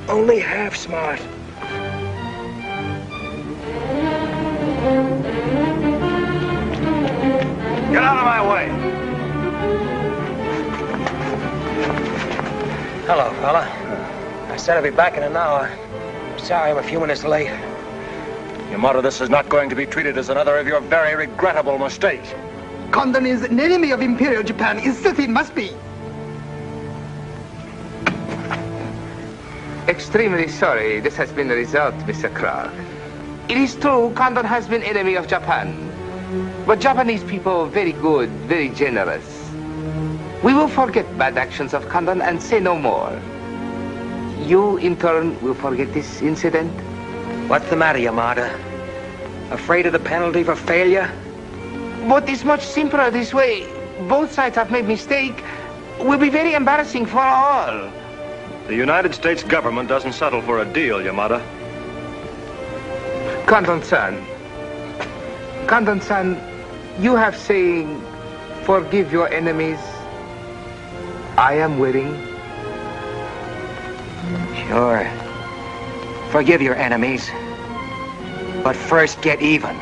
[SPEAKER 6] Only half smart.
[SPEAKER 15] Get out of my way.
[SPEAKER 6] Hello, fella. I said I'd be back in an hour. Sorry I'm a few minutes late.
[SPEAKER 21] Yamato, this is not going to be treated as another of your very regrettable mistakes.
[SPEAKER 2] Condon is an enemy of Imperial Japan. Insist it must be.
[SPEAKER 13] Extremely sorry this has been the result, Mr. Clark. It is true, Condon has been enemy of Japan. But Japanese people very good, very generous. We will forget bad actions of Condon and say no more. You, in turn, will forget this incident?
[SPEAKER 6] What's the matter, Yamada? Afraid of the penalty for failure?
[SPEAKER 13] But it's much simpler this way. Both sides have made mistake. Will be very embarrassing for all.
[SPEAKER 21] The United States government doesn't settle for a deal, Yamada.
[SPEAKER 13] Condon-san, you have saying, forgive your enemies. I am willing.
[SPEAKER 6] Sure. Forgive your enemies. But first get even.